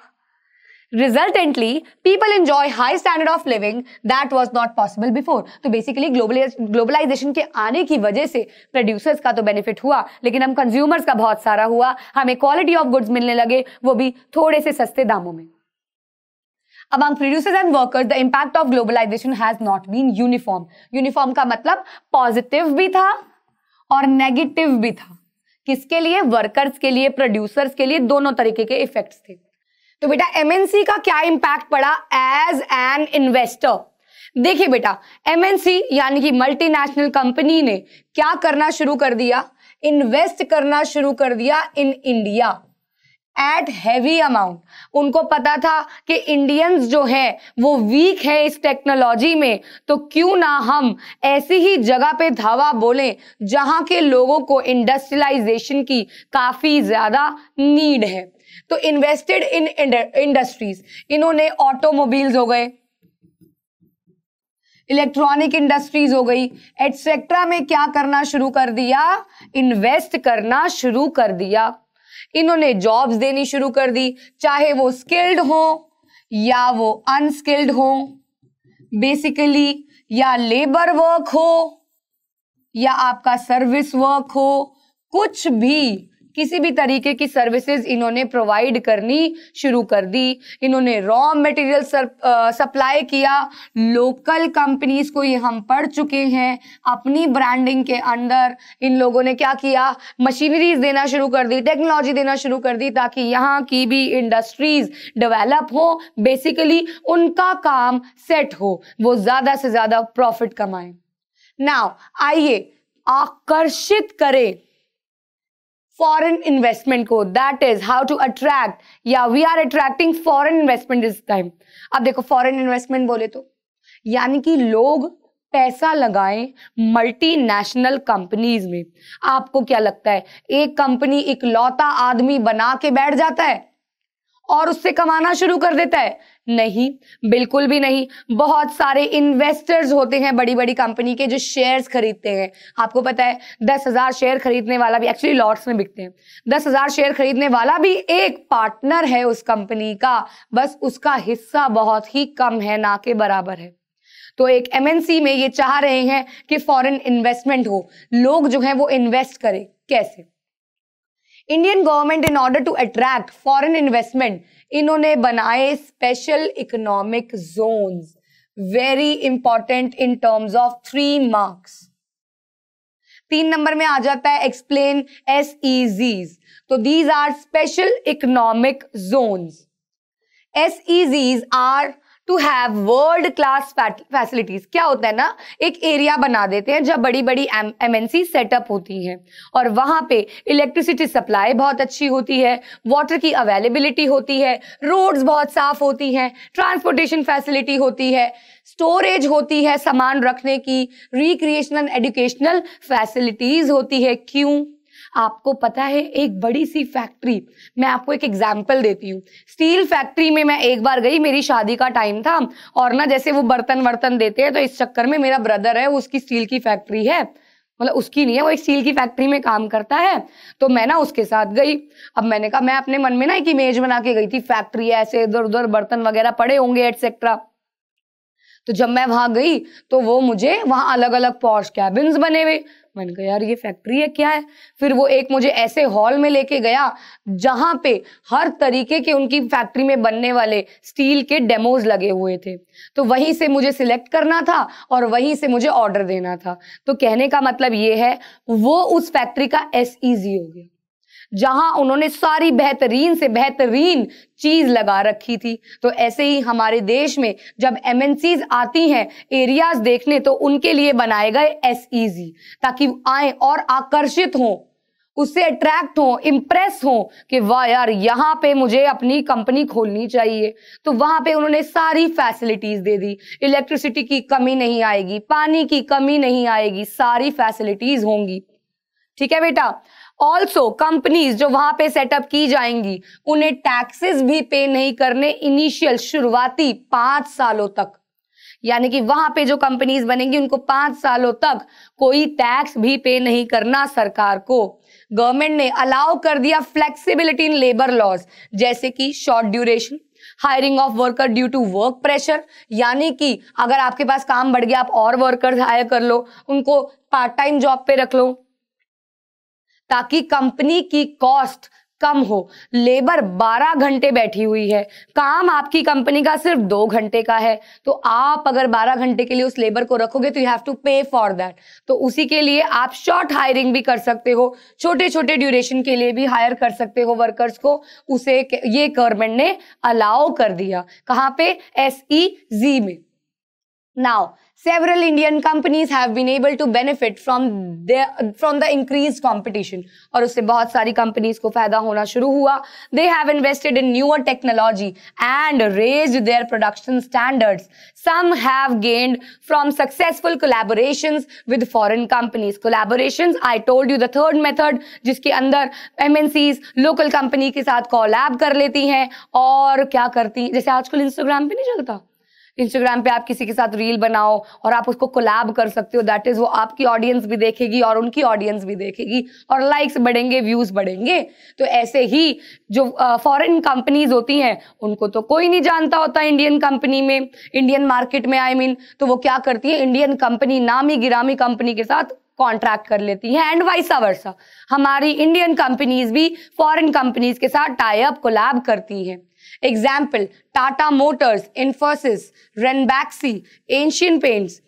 Resultantly, people enjoy high standard of living that was not possible before. तो बेसिकली ग्लोबलाइजेशन के आने की वजह से प्रोड्यूसर्स का तो बेनिफिट हुआ, लेकिन हम कंज्यूमर्स का बहुत सारा हुआ। हमें क्वालिटी ऑफ गुड्स मिलने लगे, वो भी थोड़े से सस्ते दामों में। Among producers and workers, the impact of globalization has not been uniform. Uniform का मतलब पॉजिटिव भी था और नेगेटिव भी था। किसके लिए? वर्कर्स के लिए, प्रोड्यूसर्स के लिए, दोनों तरीके के इफेक्ट्स थे। तो बेटा MNC का क्या इंपैक्ट पड़ा एज एन इन्वेस्टर? देखिए बेटा, MNC यानी कि मल्टीनेशनल कंपनी ने क्या करना शुरू कर दिया? इन्वेस्ट करना शुरू कर दिया in India at heavy amount. उनको पता था कि इंडियंस जो है वो वीक है इस टेक्नोलॉजी में, तो क्यों ना हम ऐसी ही जगह पे धावा बोलें जहां के लोगों को इंडस्ट्रियलाइजेशन की काफी ज्यादा नीड है। तो इन्वेस्टेड इन इंडस्ट्रीज, इन्होंने ऑटोमोबाइल्स हो गए, इलेक्ट्रॉनिक इंडस्ट्रीज हो गई, एटसेट्रा में क्या करना शुरू कर दिया? इन्वेस्ट करना शुरू कर दिया। इन्होंने जॉब्स देनी शुरू कर दी, चाहे वो स्किल्ड हो या वो अनस्किल्ड हो, बेसिकली या लेबर वर्क हो या आपका सर्विस वर्क हो, कुछ भी किसी भी तरीके की सर्विसेज इन्होंने प्रोवाइड करनी शुरू कर दी। इन्होंने रॉ मटेरियल सप्लाई किया। लोकल कंपनीज को ये हम पढ़ चुके हैं। अपनी ब्रांडिंग के अंदर इन लोगों ने क्या किया, मशीनरीज देना शुरू कर दी, टेक्नोलॉजी देना शुरू कर दी, ताकि यहाँ की भी इंडस्ट्रीज डेवलप हो, बेसिकली उनका काम सेट हो, वो ज्यादा से ज्यादा प्रॉफिट कमाएं। नाउ आइए आकर्षित करें फॉरेन इन्वेस्टमेंट को, that is how to attract, या we are attracting foreign investment this time. अब देखो फॉरेन इन्वेस्टमेंट बोले तो यानी कि लोग पैसा लगाएं मल्टीनेशनल कंपनीज में। आपको क्या लगता है एक कंपनी इकलौता आदमी बना के बैठ जाता है और उससे कमाना शुरू कर देता है? नहीं, बिल्कुल भी नहीं। बहुत सारे इन्वेस्टर्स होते हैं बड़ी बड़ी कंपनी के जो शेयर्स खरीदते हैं। आपको पता है 10,000 शेयर खरीदने वाला भी, एक्चुअली लॉट्स में बिकते हैं, 10,000 शेयर खरीदने वाला भी एक पार्टनर है उस कंपनी का, बस उसका हिस्सा बहुत ही कम है, ना के बराबर है। तो एक एमएनसी में ये चाह रहे हैं कि फॉरेन इन्वेस्टमेंट हो, लोग जो है वो इन्वेस्ट करें। कैसे? Indian government in order to attract foreign investment, इन्होंने बनाए special economic zones, very important in terms of 3 marks. 3 number में आ जाता है एक्सप्लेन SEZs। तो these are special economic zones. SEZs are to have world class facilities. क्या होता है ना, एक एरिया बना देते हैं जब बड़ी बड़ी MNC सेटअप होती हैं और वहां पे इलेक्ट्रिसिटी सप्लाई बहुत अच्छी होती है, वाटर की अवेलेबिलिटी होती है, रोड्स बहुत साफ होती हैं, ट्रांसपोर्टेशन फैसिलिटी होती है, स्टोरेज होती है सामान रखने की, रिक्रिएशनल एजुकेशनल फैसिलिटीज होती है। क्यों? आपको पता है एक बड़ी सी फैक्ट्री, मैं आपको एक एग्जांपल देती हूँ। स्टील फैक्ट्री में मैं एक बार गई, मेरी शादी का टाइम था, और ना जैसे वो बर्तन वर्तन देते हैं तो इस चक्कर में मेरा ब्रदर है, उसकी स्टील की फैक्ट्री है, मतलब उसकी नहीं है, वो एक स्टील की फैक्ट्री में काम करता है। तो मैं ना उसके साथ गई। अब मैंने कहा, मैं अपने मन में ना एक इमेज बना के गई थी, फैक्ट्री ऐसे इधर उधर बर्तन वगैरह पड़े होंगे एटसेट्रा। तो जब मैं वहां गई तो वो मुझे वहां अलग अलग पॉश कैबिन्स बने हुए, मैंने कहा यार ये फैक्ट्री है क्या है। फिर वो एक मुझे ऐसे हॉल में लेके गया जहां पे हर तरीके के उनकी फैक्ट्री में बनने वाले स्टील के डेमोज लगे हुए थे। तो वहीं से मुझे सिलेक्ट करना था और वहीं से मुझे ऑर्डर देना था। तो कहने का मतलब ये है वो उस फैक्ट्री का SEZ हो गया, जहां उन्होंने सारी बेहतरीन से बेहतरीन चीज लगा रखी थी। तो ऐसे ही हमारे देश में जब MNCs आती हैं एरियाज देखने, तो उनके लिए बनाए गए SEZ, ताकि आए और आकर्षित हों, उससे अट्रैक्ट हो, इंप्रेस हो कि वाह यार यहाँ पे मुझे अपनी कंपनी खोलनी चाहिए। तो वहां पे उन्होंने सारी फैसिलिटीज दे दी, इलेक्ट्रिसिटी की कमी नहीं आएगी, पानी की कमी नहीं आएगी, सारी फैसिलिटीज होंगी। ठीक है बेटा। ऑल्सो कंपनीज जो वहां पे सेटअप की जाएंगी उन्हें टैक्सेस भी पे नहीं करने इनिशियल शुरुआती 5 सालों तक, यानी कि वहां पे जो कंपनीज बनेंगी उनको 5 सालों तक कोई टैक्स भी पे नहीं करना सरकार को। गवर्नमेंट ने अलाउ कर दिया फ्लेक्सिबिलिटी इन लेबर लॉज, जैसे कि short duration, hiring of worker due to work pressure, यानी कि अगर आपके पास काम बढ़ गया आप और वर्कर्स हायर कर लो, उनको पार्ट टाइम जॉब पे रख लो, ताकि कंपनी की कॉस्ट कम हो। लेबर 12 घंटे बैठी हुई है, काम आपकी कंपनी का सिर्फ 2 घंटे का है, तो आप अगर 12 घंटे के लिए उस लेबर को रखोगे तो यू हैव टू पे फॉर दैट। तो उसी के लिए आप शॉर्ट हायरिंग भी कर सकते हो, छोटे छोटे ड्यूरेशन के लिए भी हायर कर सकते हो वर्कर्स को, उसे ये गवर्नमेंट ने अलाउ कर दिया। कहां पे? SEZ में। Now, several Indian companies have been able to benefit from the increased competition, और उससे बहुत सारी कंपनीज को फायदा होना शुरू हुआ। They have invested in newer technology and raised their production standards. Some have gained from successful collaborations with foreign companies. Collaborations, I told you the third method, जिसके अंदर MNCs local company के साथ collab कर लेती हैं और क्या करती, जैसे आजकल इंस्टाग्राम पे नहीं चलता, इंस्टाग्राम पे आप किसी के साथ रील बनाओ और आप उसको कोलैब कर सकते हो, दैट इज वो आपकी ऑडियंस भी देखेगी और उनकी ऑडियंस भी देखेगी और लाइक्स बढ़ेंगे, व्यूज बढ़ेंगे। तो ऐसे ही जो फॉरेन कंपनीज होती हैं उनको तो कोई नहीं जानता होता इंडियन कंपनी में, इंडियन मार्केट में आई मीन, तो वो क्या करती है, इंडियन कंपनी, नामी गिरामी कंपनी के साथ कॉन्ट्रैक्ट कर लेती हैं एंड वाइसा वर्सा। हमारी इंडियन कंपनीज भी फॉरेन कंपनीज के साथ टाई अप कोलैब करती हैं। Example, Tata Motors, Infosys, Ranbaxy, Asian Paints,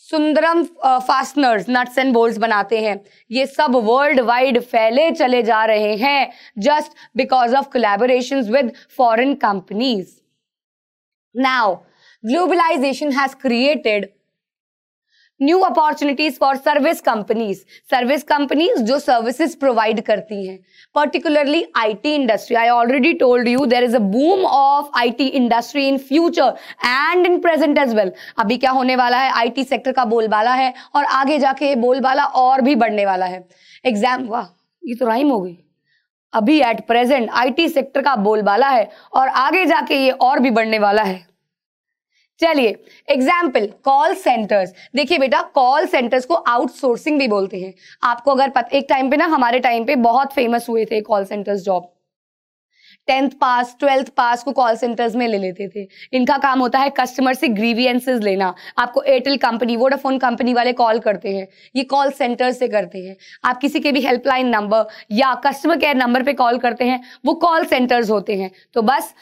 Sundaram Fasteners nuts and bolts बनाते हैं। ये सब वर्ल्ड वाइड फैले चले जा रहे हैं just because of collaborations with foreign companies. Now globalisation has created new opportunities for service companies जो सर्विसेज प्रोवाइड करती हैं, particularly IT industry. I already told you there is a boom of IT industry in future and in present as well. अभी क्या होने वाला है, IT sector का बोलबाला है और आगे जाके ये बोलबाला और भी बढ़ने वाला है। वाह, ये तो राइम हो गई। अभी एट प्रेजेंट आईटी सेक्टर का बोलबाला है और आगे जाके ये और भी बढ़ने वाला है। चलिए एग्जाम्पल, कॉल सेंटर्स। देखिए बेटा, कॉल सेंटर्स को आउटसोर्सिंग भी बोलते हैं। आपको अगर एक टाइम पे ना, हमारे टाइम पे बहुत फेमस हुए थे कॉल सेंटर्स जॉब। 10th पास 12th पास को कॉल सेंटर्स में ले लेते थे। इनका काम होता है कस्टमर से ग्रीवियंसेस लेना। आपको एयरटेल कंपनी, वोडाफोन कंपनी वाले कॉल करते हैं, ये कॉल सेंटर से करते हैं। आप किसी के भी हेल्पलाइन नंबर या कस्टमर केयर नंबर पे कॉल करते हैं, वो कॉल सेंटर्स होते हैं। तो बस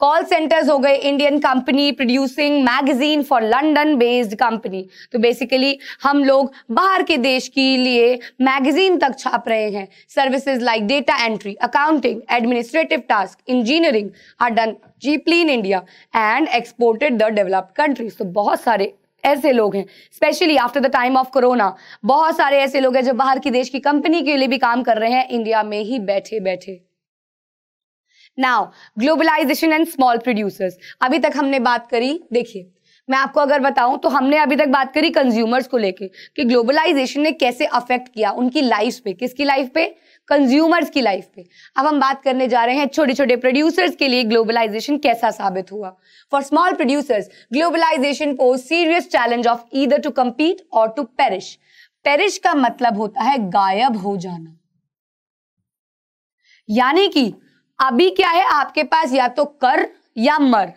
कॉल सेंटर्स हो गए Indian company producing magazine for London based company. तो बेसिकली हम लोग बाहर के देश के लिए मैगजीन तक छाप रहे हैं। Services like data entry, accounting, administrative task, engineering are done cheaply in India and exported the developed countries. तो बहुत सारे ऐसे लोग हैं, specially after the time of corona, बहुत सारे ऐसे लोग हैं जो बाहर की देश की कंपनी के लिए भी काम कर रहे हैं इंडिया में ही बैठे बैठे। Now globalisation and small producers. अभी तक हमने बात करी, देखिए मैं आपको अगर बताऊं तो हमने अभी तक बात करी कंज्यूमर्स को लेके कि ग्लोबलाइजेशन ने कैसे अफेक्ट किया उनकी लाइफ पे। किसकी लाइफ पे? कंज्यूमर्स की लाइफ पे। अब हम बात करने जा रहे हैं छोटे छोटे प्रोड्यूसर्स के लिए ग्लोबलाइजेशन कैसा साबित हुआ। For small producers globalisation pose serious challenge of either to compete और टू पेरिश। पेरिश का मतलब होता है गायब हो जाना, यानी कि अभी क्या है, आपके पास या तो कर या मर,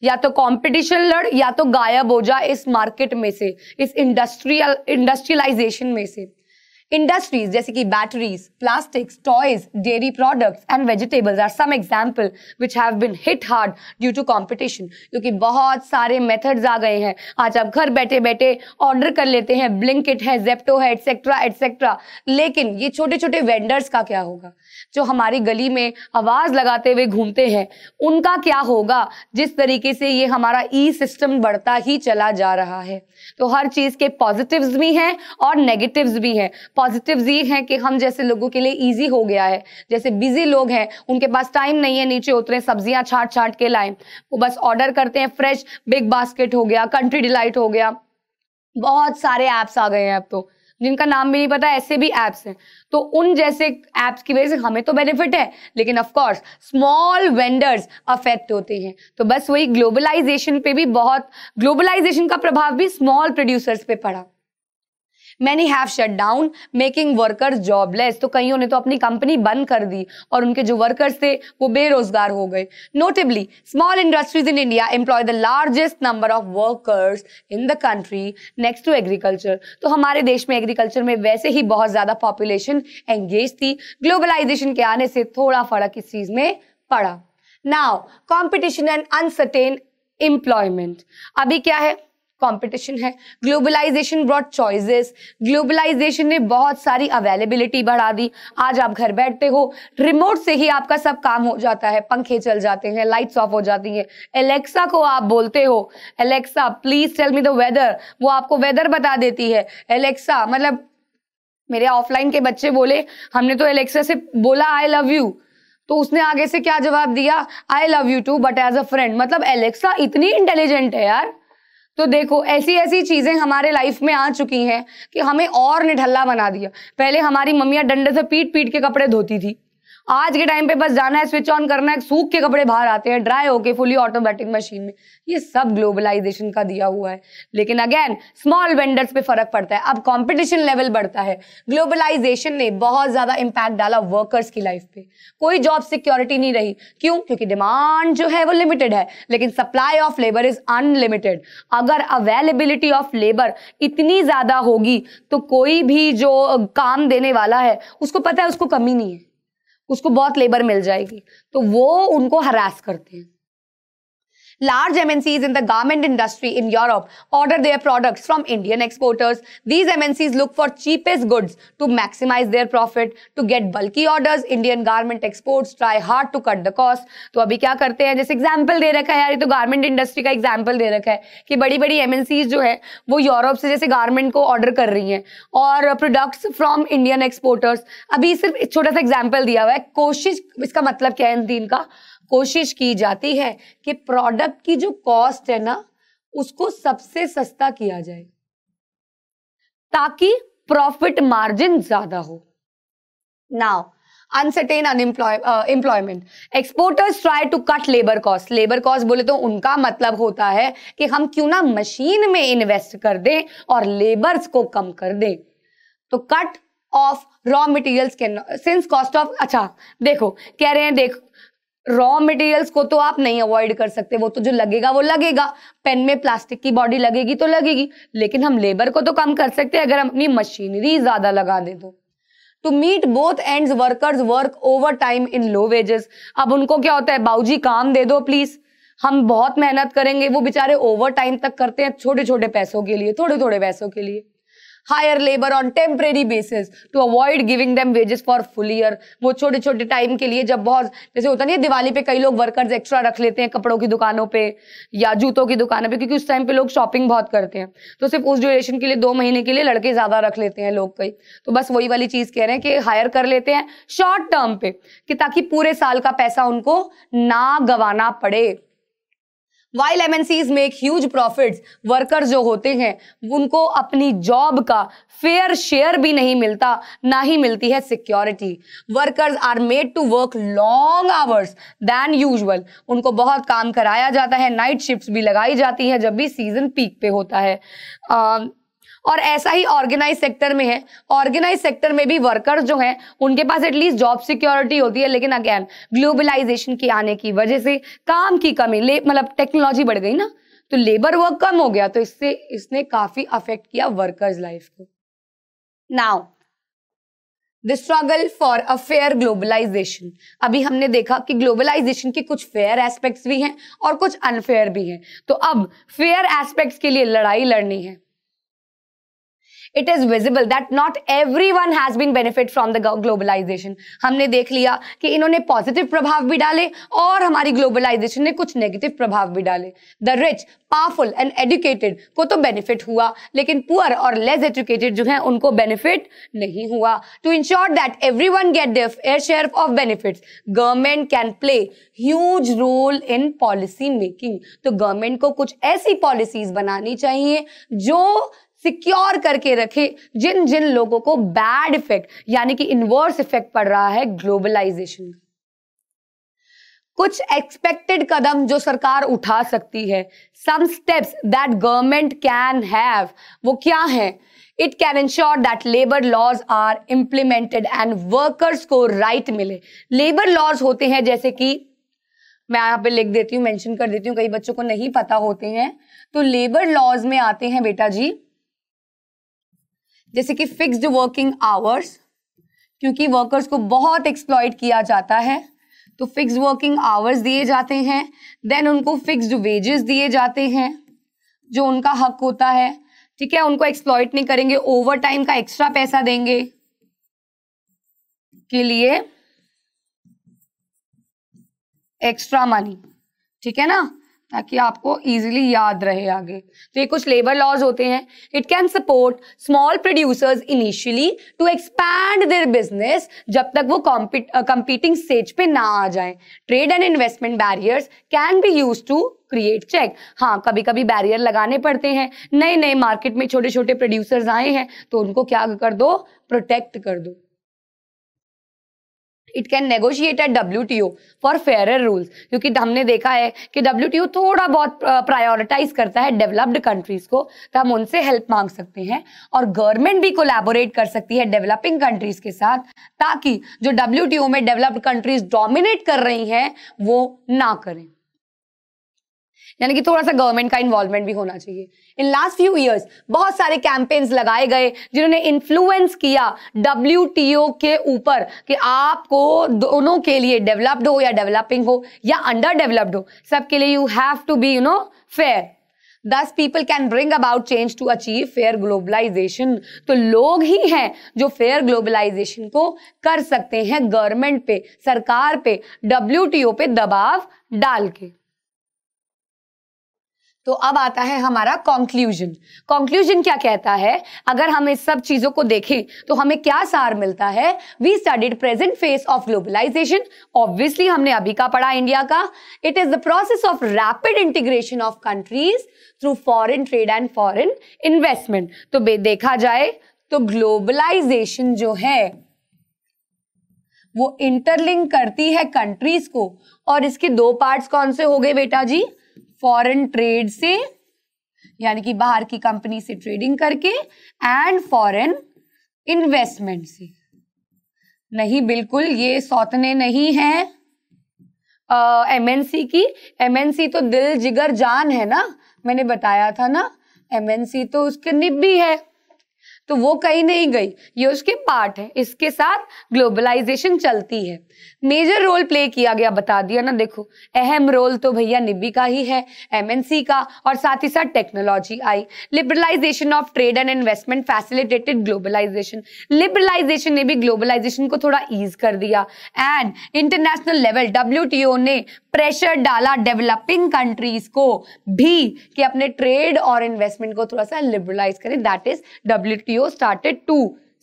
या तो कंपटीशन लड़ या तो गायब हो जा इस मार्केट में से, इस इंडस्ट्रियलाइजेशन में से। इंडस्ट्रीज जैसे कि batteries, plastics, toys, dairy products and vegetables are some example which have been hit hard due to competition. क्योंकि बहुत सारे मेथड्स आ गए हैं, आज आप घर बैठे बैठे ऑर्डर कर लेते हैं, ब्लिंकिट है, जेप्टो है, एटसेट्रा एटसेट्रा। लेकिन ये छोटे छोटे वेंडर्स का क्या होगा, जो हमारी गली में आवाज लगाते हुए घूमते हैं, उनका क्या होगा, जिस तरीके से ये हमारा ई सिस्टम बढ़ता ही चला जा रहा है। तो हर चीज के पॉजिटिव्स भी हैं और नेगेटिव्स भी हैं। पॉजिटिव्स ये हैं कि हम जैसे लोगों के लिए इजी हो गया है, जैसे बिजी लोग हैं, उनके पास टाइम नहीं है नीचे उतरे सब्जियां छाट छाट के लाएं, वो बस ऑर्डर करते हैं। फ्रेश बिग बास्केट हो गया, कंट्री डिलाइट हो गया, बहुत सारे ऐप्स आ गए हैं अब तो, जिनका नाम भी नहीं पता, ऐसे भी ऐप्स हैं। तो उन जैसे ऐप्स की वजह से हमें तो बेनिफिट है, लेकिन of course small vendors affect होते हैं। तो बस वही ग्लोबलाइजेशन पे भी बहुत, ग्लोबलाइजेशन का प्रभाव भी स्मॉल प्रोड्यूसर्स पे पड़ा। Many have shut down, making workers jobless। तो कईयों ने तो अपनी कंपनी बंद कर दी और उनके जो वर्कर्स थे वो बेरोजगार हो गए। Notably, small industries in India employ the largest number of workers in the country next to agriculture। तो हमारे देश में एग्रीकल्चर में वैसे ही बहुत ज्यादा पॉपुलेशन एंगेज थी, ग्लोबलाइजेशन के आने से थोड़ा फर्क इस चीज में पड़ा। Now, competition and uncertain employment। अभी क्या है, कंपटीशन है। ग्लोबलाइजेशन ब्रॉट चॉइसेस, ग्लोबलाइजेशन ने बहुत सारी अवेलेबिलिटी बढ़ा दी। आज आप घर बैठते हो, रिमोट से ही आपका सब काम हो जाता है, पंखे चल जाते हैं, लाइट्स ऑफ हो जाती हैं। एलेक्सा को आप बोलते हो, Alexa please tell me the weather, वो आपको वेदर बता देती है। एलेक्सा मतलब मेरे ऑफलाइन के बच्चे बोले, हमने तो एलेक्सा से बोला आई लव यू, तो उसने आगे से क्या जवाब दिया, I love you too but as a friend. मतलब एलेक्सा इतनी इंटेलिजेंट है यार। तो देखो ऐसी ऐसी चीजें हमारे लाइफ में आ चुकी हैं कि हमें और निठल्ला बना दिया। पहले हमारी मम्मियां डंडे से पीट पीट के कपड़े धोती थी, आज के टाइम पे बस जाना है, स्विच ऑन करना है, सूख के कपड़े बाहर आते हैं ड्राई होके फुली ऑटोमेटिक मशीन में। ये सब ग्लोबलाइजेशन का दिया हुआ है। लेकिन अगेन स्मॉल वेंडर्स पे फर्क पड़ता है, अब कंपटीशन लेवल बढ़ता है। ग्लोबलाइजेशन ने बहुत ज्यादा इंपैक्ट डाला वर्कर्स की लाइफ पे। कोई जॉब सिक्योरिटी नहीं रही। क्यों? क्योंकि डिमांड जो है वो लिमिटेड है, लेकिन supply of labour is unlimited. अगर अवेलेबिलिटी ऑफ लेबर इतनी ज्यादा होगी तो कोई भी जो काम देने वाला है उसको पता है उसको कमी नहीं है, उसको बहुत लेबर मिल जाएगी, तो वो उनको हरास करते हैं। Large MNCs in the garment industry in Europe order their products from Indian exporters. These MNCs look for cheapest goods to maximize their profit. To get bulky orders, Indian garment exports try hard to cut the cost. तो अभी क्या करते हैं, जैसे example दे रखा है यार, ये तो गारमेंट इंडस्ट्री का एग्जाम्पल दे रखा है कि बड़ी बड़ी MNCs जो है वो यूरोप से जैसे गारमेंट को ऑर्डर कर रही हैं और प्रोडक्ट्स फ्रॉम इंडियन एक्सपोर्टर्स। अभी सिर्फ एक छोटा सा एग्जाम्पल दिया हुआ है। कोशिश, इसका मतलब क्या है इन तीन का, कोशिश की जाती है कि प्रोडक्ट की जो कॉस्ट है ना उसको सबसे सस्ता किया जाए ताकि प्रॉफिट मार्जिन ज्यादा हो। Now uncertain employment, exporters try to cut labour cost. Labour cost बोले तो उनका मतलब होता है कि हम क्यों ना मशीन में इन्वेस्ट कर दें और लेबर्स को कम कर दें। तो cut off raw materials can since cost of, अच्छा देखो कह रहे हैं, देखो रॉ मटेरियल्स को तो आप नहीं अवॉइड कर सकते, वो तो जो लगेगा वो लगेगा। पेन में प्लास्टिक की बॉडी लगेगी तो लगेगी, लेकिन हम लेबर को तो कम कर सकते हैं अगर हम अपनी मशीनरी ज्यादा लगा दें तो। To meet both ends workers work overtime in low wages. अब उनको क्या होता है, बाबूजी काम दे दो प्लीज, हम बहुत मेहनत करेंगे। वो बेचारे ओवर टाइम तक करते हैं छोटे छोटे पैसों के लिए, थोड़े थोड़े पैसों के लिए। Hire labour on temporary basis to avoid giving them wages for full year. वो छोटे छोटे टाइम के लिए, जब बहुत जैसे होता नहीं है दिवाली पे कई लोग वर्कर्स एक्स्ट्रा रख लेते हैं कपड़ों की दुकानों पे या जूतों की दुकानों पे, क्योंकि उस टाइम पे लोग शॉपिंग बहुत करते हैं, तो सिर्फ उस ड्यूरेशन के लिए 2 महीने के लिए लड़के ज्यादा रख लेते हैं लोग कई। तो बस वही वाली चीज कह रहे हैं कि हायर कर लेते हैं शॉर्ट टर्म पे कि ताकि पूरे साल का पैसा उनको ना गंवाना पड़े। While MNCs make huge profits, workers जो होते हैं उनको अपनी जॉब का फेयर शेयर भी नहीं मिलता, ना ही मिलती है security. Workers are made to work long hours than usual. उनको बहुत काम कराया जाता है, नाइट शिफ्ट्स भी लगाई जाती है जब भी सीजन पीक पे होता है। और ऐसा ही ऑर्गेनाइज सेक्टर में है। ऑर्गेनाइज सेक्टर में भी वर्कर्स जो हैं उनके पास एटलीस्ट जॉब सिक्योरिटी होती है, लेकिन अगेन ग्लोबलाइजेशन के आने की वजह से काम की कमी, मतलब टेक्नोलॉजी बढ़ गई ना, तो लेबर वर्क कम हो गया, तो इसने काफी अफेक्ट किया वर्कर्स लाइफ को। Now the struggle for a fair globalisation. अभी हमने देखा कि ग्लोबलाइजेशन के कुछ फेयर एस्पेक्ट्स भी हैं और कुछ अनफेयर भी हैं, तो अब फेयर एस्पेक्ट्स के लिए लड़ाई लड़नी है। It is visible that not everyone has been benefit from the globalization. हमने देख लिया कि इन्होंने पॉजिटिव प्रभाव भी डाले और हमारी ग्लोबलाइजेशन ने कुछ नेगेटिव प्रभाव भी डाले। The rich, powerful and educated को तो बेनिफिट हुआ, लेकिन पुअर और लेस एजुकेटेड जो है उनको बेनिफिट नहीं हुआ। To ensure that everyone get their fair share of benefits, government can play huge role in policy making. तो गवर्नमेंट को कुछ ऐसी पॉलिसीज बनानी चाहिए जो सिक्योर करके रखे जिन जिन लोगों को बैड इफेक्ट यानी कि इनवर्स इफेक्ट पड़ रहा है ग्लोबलाइजेशन का। कुछ एक्सपेक्टेड कदम जो सरकार उठा सकती है, some steps that government can have, वो क्या है? It can ensure that labour laws are implemented and workers को राइट मिले। लेबर लॉज होते हैं, जैसे कि मैं यहाँ पे लिख देती हूँ, मेंशन कर देती हूँ, कई बच्चों को नहीं पता होते हैं। तो लेबर लॉज में आते हैं बेटा जी, जैसे कि फिक्स्ड वर्किंग आवर्स, क्योंकि वर्कर्स को बहुत एक्सप्लॉइट किया जाता है तो फिक्स्ड वर्किंग आवर्स दिए जाते हैं। देन उनको फिक्स्ड वेजेस दिए जाते हैं जो उनका हक होता है, ठीक है, उनको एक्सप्लॉइट नहीं करेंगे, ओवर टाइम का एक्स्ट्रा पैसा देंगे के लिए एक्स्ट्रा मनी, ठीक है ना, ताकि आपको इजीली याद रहे आगे। तो ये कुछ लेबर लॉज होते हैं। It can support small producers initially to expand their business, जब तक वो कंपीटिंग स्टेज पे ना आ जाए। Trade and investment barriers can be used to create check. हाँ, कभी कभी बैरियर लगाने पड़ते हैं, नए नए मार्केट में छोटे छोटे प्रोड्यूसर्स आए हैं तो उनको क्या कर दो, प्रोटेक्ट कर दो। It can negotiate at WTO for fairer rules, क्योंकि हमने देखा है कि WTO थोड़ा बहुत प्रायोरिटाइज करता है डेवलप्ड कंट्रीज को, तो हम उनसे हेल्प मांग सकते हैं। और गवर्नमेंट भी कोलैबोरेट कर सकती है डेवलपिंग कंट्रीज के साथ, ताकि जो WTO में डेवलप्ड कंट्रीज डोमिनेट कर रही हैं वो ना करें। यानी कि थोड़ा सा गवर्नमेंट का इन्वॉल्वमेंट भी होना चाहिए। इन लास्ट फ्यू इयर्स बहुत सारे कैंपेन्स लगाए गए जिन्होंने इन्फ्लुएंस किया WTO के ऊपर कि आपको दोनों के लिए, डेवलप्ड हो या डेवलपिंग हो या अंडर डेवलप्ड हो, सबके लिए you have to be fair. Thus people can bring about change to achieve fair globalization। तो लोग ही हैं जो फेयर ग्लोबलाइजेशन को कर सकते हैं गवर्नमेंट पे, सरकार पे, WTO पे दबाव डाल के। तो अब आता है हमारा कंक्लूजन। कंक्लूजन क्या कहता है? अगर हम इस सब चीजों को देखें तो हमें क्या सार मिलता है? We studied present face of globalisation. Obviously हमने अभी का पढ़ा इंडिया का। It is the process of rapid integration of countries through foreign trade and foreign investment. तो देखा जाए तो ग्लोबलाइजेशन जो है वो इंटरलिंक करती है कंट्रीज को, और इसके दो पार्ट्स कौन से हो गए बेटा जी? फॉरेन ट्रेड से, यानी कि बाहर की कंपनी से ट्रेडिंग करके, एंड फॉरेन इन्वेस्टमेंट से। नहीं, बिल्कुल ये सौतने नहीं है MNC की। MNC तो दिल जिगर जान है ना, मैंने बताया था ना, MNC तो उसके निब्बी है, तो वो कहीं नहीं गई, ये उसके पार्ट है। इसके साथ ग्लोबलाइजेशन चलती है। मेजर रोल प्ले किया गया, बता दिया ना। देखो, अहम रोल तो भैया निब्बी का ही है, MNC का, और साथ ही साथ टेक्नोलॉजी आई। Liberalisation of trade and investment facilitated globalisation. Liberalisation ने भी ग्लोबलाइजेशन को थोड़ा ईज कर दिया। एंड इंटरनेशनल लेवल WTO ने प्रेशर डाला डेवलपिंग कंट्रीज को भी कि अपने ट्रेड और इन्वेस्टमेंट को थोड़ा सा लिबरलाइज करें। That is WTO started to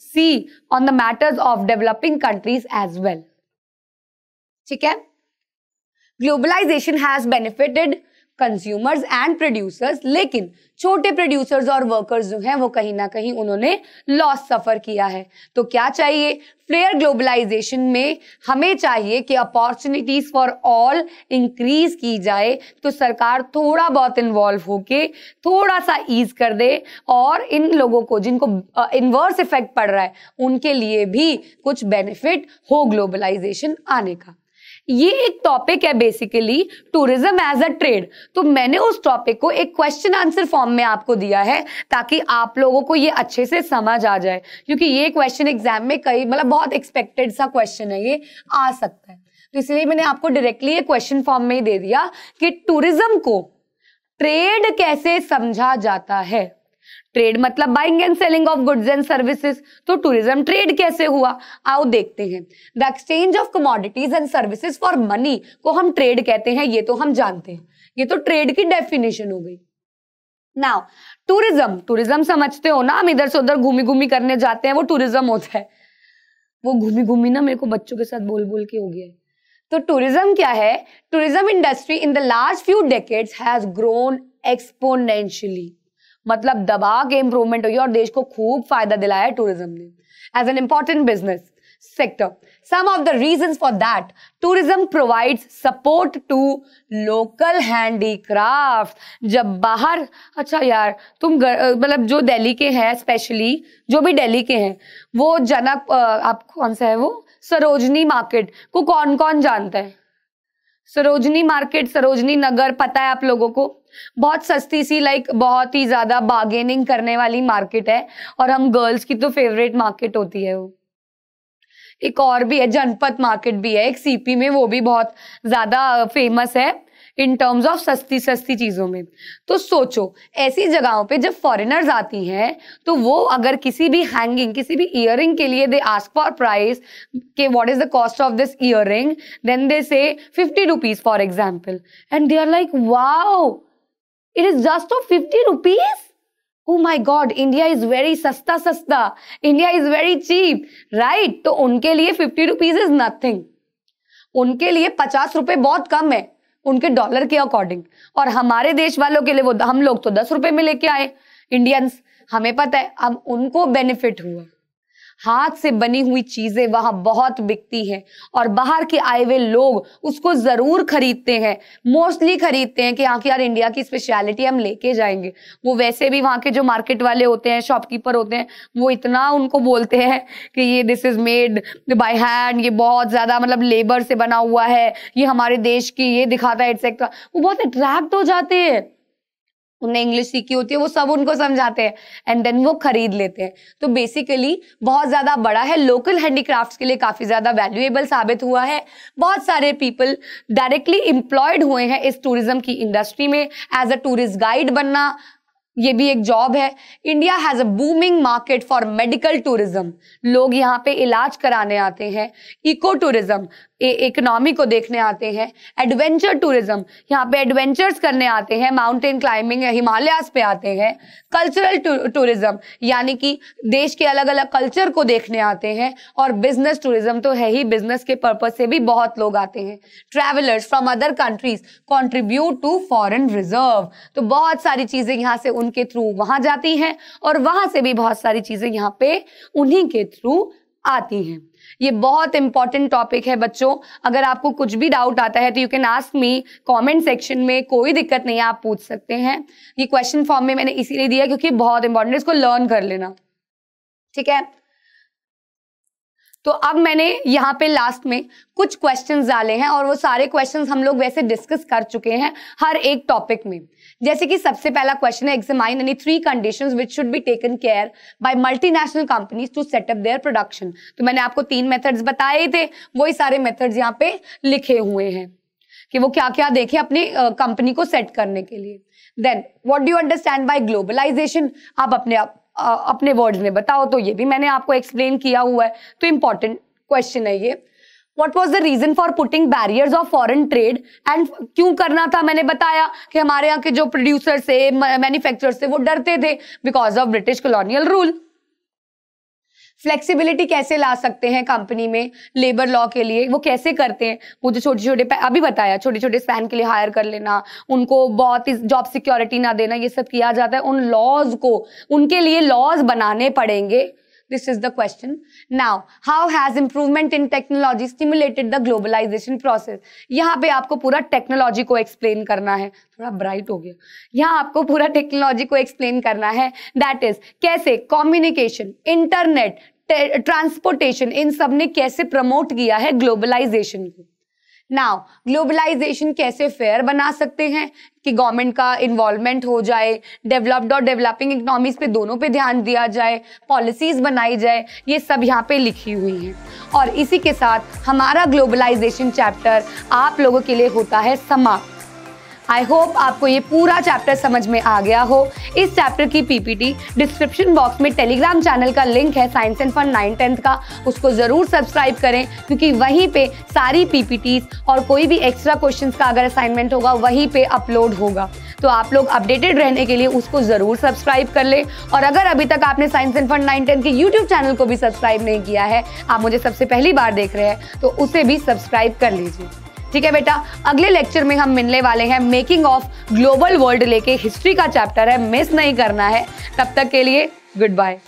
see on the matters of developing countries as well। ठीक है? Globalization has benefited consumers and producers, लेकिन छोटे प्रोड्यूसर्स और वर्कर्स जो हैं वो कहीं ना कहीं उन्होंने लॉस सफर किया है। तो क्या चाहिए? फेयर ग्लोबलाइजेशन में हमें चाहिए कि अपॉर्चुनिटीज फॉर ऑल इंक्रीज की जाए, तो सरकार थोड़ा बहुत इन्वॉल्व होके थोड़ा सा ईज कर दे, और इन लोगों को जिनको इनवर्स इफेक्ट पड़ रहा है उनके लिए भी कुछ बेनिफिट हो ग्लोबलाइजेशन आने का। ये एक टॉपिक है basically tourism as a trade. तो मैंने उस टॉपिक को एक क्वेश्चन आंसर फॉर्म में आपको दिया है ताकि आप लोगों को ये अच्छे से समझ आ जाए, क्योंकि ये क्वेश्चन एग्जाम में कई बहुत एक्सपेक्टेड सा क्वेश्चन है, ये आ सकता है। तो इसलिए मैंने आपको डायरेक्टली ये क्वेश्चन फॉर्म में ही दे दिया कि टूरिज्म को ट्रेड कैसे समझा जाता है। ट्रेड मतलब buying and selling of goods and services, तो टूरिज्म ट्रेड कैसे हुआ? आओ देखते हैं। The exchange of commodities and services for money को हम ट्रेड कहते हैं, ये तो हम जानते हैं, ये तो ट्रेड की डेफिनेशन हो गई। नाउ टूरिज्म समझते हो ना, हम इधर से उधर घूमी घूमी करने जाते हैं, वो टूरिज्म होता है। वो घूमी घूमी ना मेरे को बच्चों के साथ बोल बोल के हो गया है। तो टूरिज्म क्या है? Tourism industry in the last few decades has grown exponentially, मतलब दबा के इंप्रूवमेंट हुई और देश को खूब फायदा दिलाया टूरिज्म ने as an important business sector. Some of the reasons for that, tourism provides support to local handicraft. जब बाहर, अच्छा यार तुम मतलब जो दिल्ली के हैं, स्पेशली जो भी दिल्ली के हैं, वो जनक आप कौन सा है वो सरोजनी मार्केट को कौन कौन जानता है? सरोजनी मार्केट, सरोजनी नगर पता है आप लोगों को? बहुत सस्ती सी, बहुत ही ज्यादा बार्गेनिंग करने वाली मार्केट है, और हम गर्ल्स की तो फेवरेट मार्केट होती है वो। एक और भी है, जनपद मार्केट भी है एक CP में, वो भी बहुत ज्यादा फेमस है इन टर्म्स ऑफ सस्ती सस्ती चीजों में। तो सोचो ऐसी जगहों पे जब फॉरेनर्स आती हैं तो वो अगर किसी भी हैंगिंग, किसी भी ईयरिंग के लिए दे आस्क फॉर प्राइस के what is the cost of this earring, then they say 50 rupees for example, and they are like wow it is just of 50 rupees. Oh my God, India is very सस्ता, India is very cheap, right? तो उनके लिए 50 rupees is nothing, उनके लिए 50 रुपए बहुत कम है उनके डॉलर के अकॉर्डिंग, और हमारे देश वालों के लिए वो हम लोग तो 10 रुपए में लेके आए इंडियंस, हमें पता है, अब उनको बेनिफिट हुआ। हाथ से बनी हुई चीजें वहां बहुत बिकती हैं और बाहर के आए हुए लोग उसको जरूर खरीदते हैं, मोस्टली खरीदते हैं कि हाँ कि यार इंडिया की स्पेशलिटी हम लेके जाएंगे। वो वैसे भी वहां के जो मार्केट वाले होते हैं, शॉपकीपर होते हैं, वो इतना उनको बोलते हैं कि ये this is made by hand, ये बहुत ज्यादा मतलब लेबर से बना हुआ है, ये हमारे देश की ये दिखाता है एटसेट्रा। वो बहुत अट्रैक्ट हो जाते हैं, उन्हें इंग्लिश सीखी होती है, वो सब उनको समझाते हैं एंड देन वो खरीद लेते हैं। तो बेसिकली बहुत ज्यादा बड़ा है, लोकल हैंडीक्राफ्ट्स के लिए काफी ज्यादा वैल्यूएबल साबित हुआ है। बहुत सारे पीपल डायरेक्टली एम्प्लॉयड हुए हैं इस टूरिज्म की इंडस्ट्री में। एज अ टूरिस्ट गाइड बनना ये भी एक जॉब है। India has a booming market for medical tourism, लोग यहाँ पे इलाज कराने आते हैं। इको टूरिज्म, इकोनॉमी को देखने आते हैं। एडवेंचर टूरिज्म, यहाँ पे एडवेंचर्स करने आते हैं, माउंटेन क्लाइंबिंग, हिमालयास पे आते हैं। कल्चरल टूरिज्म, यानी कि देश के अलग अलग कल्चर को देखने आते हैं। और बिजनेस टूरिज्म तो है ही, बिजनेस के पर्पज से भी बहुत लोग आते हैं। Travellers from other countries contribute to foreign reserve, तो बहुत सारी चीजें यहाँ से उनके थ्रू वहां जाती हैं और वहां से भी बहुत सारी चीजें यहाँ पे उन्हीं के थ्रू आती हैं। ये बहुत इंपॉर्टेंट टॉपिक है बच्चों। अगर आपको कुछ भी डाउट आता है तो you can ask me comment section में, कोई दिक्कत नहीं है, आप पूछ सकते हैं। ये क्वेश्चन फॉर्म में मैंने इसीलिए दिया क्योंकि बहुत इंपॉर्टेंट है, इसको लर्न कर लेना, ठीक है। तो अब मैंने यहाँ पे लास्ट में कुछ क्वेश्चंस डाले हैं और वो सारे क्वेश्चंस हम लोग वैसे डिस्कस कर चुके हैं हर एक टॉपिक में। जैसे कि सबसे पहला क्वेश्चन है, examine any 3 conditions which should be taken care by multinational companies to set up their production. तो मैंने आपको 3 मेथड्स बताए थे, वही सारे मेथड्स यहाँ पे लिखे हुए हैं कि वो क्या क्या देखें अपनी कंपनी को सेट करने के लिए। Then what do you understand by globalisation, आप अपने वर्ड्स में बताओ। तो ये भी मैंने आपको एक्सप्लेन किया हुआ है, तो इंपॉर्टेंट क्वेश्चन है ये। What was the reason for putting barriers of foreign trade, and क्यों करना था, मैंने बताया कि हमारे यहाँ के जो प्रोड्यूसर्स थे, मैन्युफैक्चरर्स थे, वो डरते थे because of British colonial rule. Flexibility कैसे ला सकते हैं कंपनी में लेबर लॉ के लिए, वो कैसे करते हैं, वो जो छोटे छोटे अभी बताया छोटे छोटे स्पैन के लिए हायर कर लेना, उनको बहुत जॉब सिक्योरिटी ना देना, ये सब किया जाता है। उन लॉज को, उनके लिए लॉज बनाने पड़ेंगे। This is the question. Now, how has improvement in technology stimulated the globalization process? यहाँ पे आपको पूरा टेक्नोलॉजी को एक्सप्लेन करना है, थोड़ा ब्राइट हो गया। यहाँ आपको पूरा टेक्नोलॉजी को एक्सप्लेन करना है, दैट इज कैसे कम्युनिकेशन, इंटरनेट, ट्रांसपोर्टेशन, इन सब ने कैसे प्रमोट किया है ग्लोबलाइजेशन को। नाउ ग्लोबलाइजेशन कैसे फेयर बना सकते हैं कि गवर्नमेंट का इन्वॉल्वमेंट हो जाए, डेवलप्ड और डेवलपिंग इकोनॉमीज पे दोनों पे ध्यान दिया जाए, पॉलिसीज बनाई जाए, ये सब यहाँ पे लिखी हुई हैं। और इसी के साथ हमारा ग्लोबलाइजेशन चैप्टर आप लोगों के लिए होता है समाप्त। आई होप आपको ये पूरा चैप्टर समझ में आ गया हो। इस चैप्टर की पीपीटी डिस्क्रिप्शन बॉक्स में टेलीग्राम चैनल का लिंक है साइंस एंड फन 9th का, उसको जरूर सब्सक्राइब करें क्योंकि वहीं पे सारी पीपीटीज और कोई भी एक्स्ट्रा क्वेश्चंस का अगर असाइनमेंट होगा वहीं पे अपलोड होगा। तो आप लोग अपडेटेड रहने के लिए उसको जरूर सब्सक्राइब कर ले। और अगर अभी तक आपने साइंस एंड फन 9th के यूट्यूब चैनल को भी सब्सक्राइब नहीं किया है, आप मुझे सबसे पहली बार देख रहे हैं, तो उसे भी सब्सक्राइब कर लीजिए। ठीक है बेटा, अगले लेक्चर में हम मिलने वाले हैं मेकिंग ऑफ ग्लोबल वर्ल्ड लेके, हिस्ट्री का चैप्टर है, मिस नहीं करना है। तब तक के लिए गुड बाय।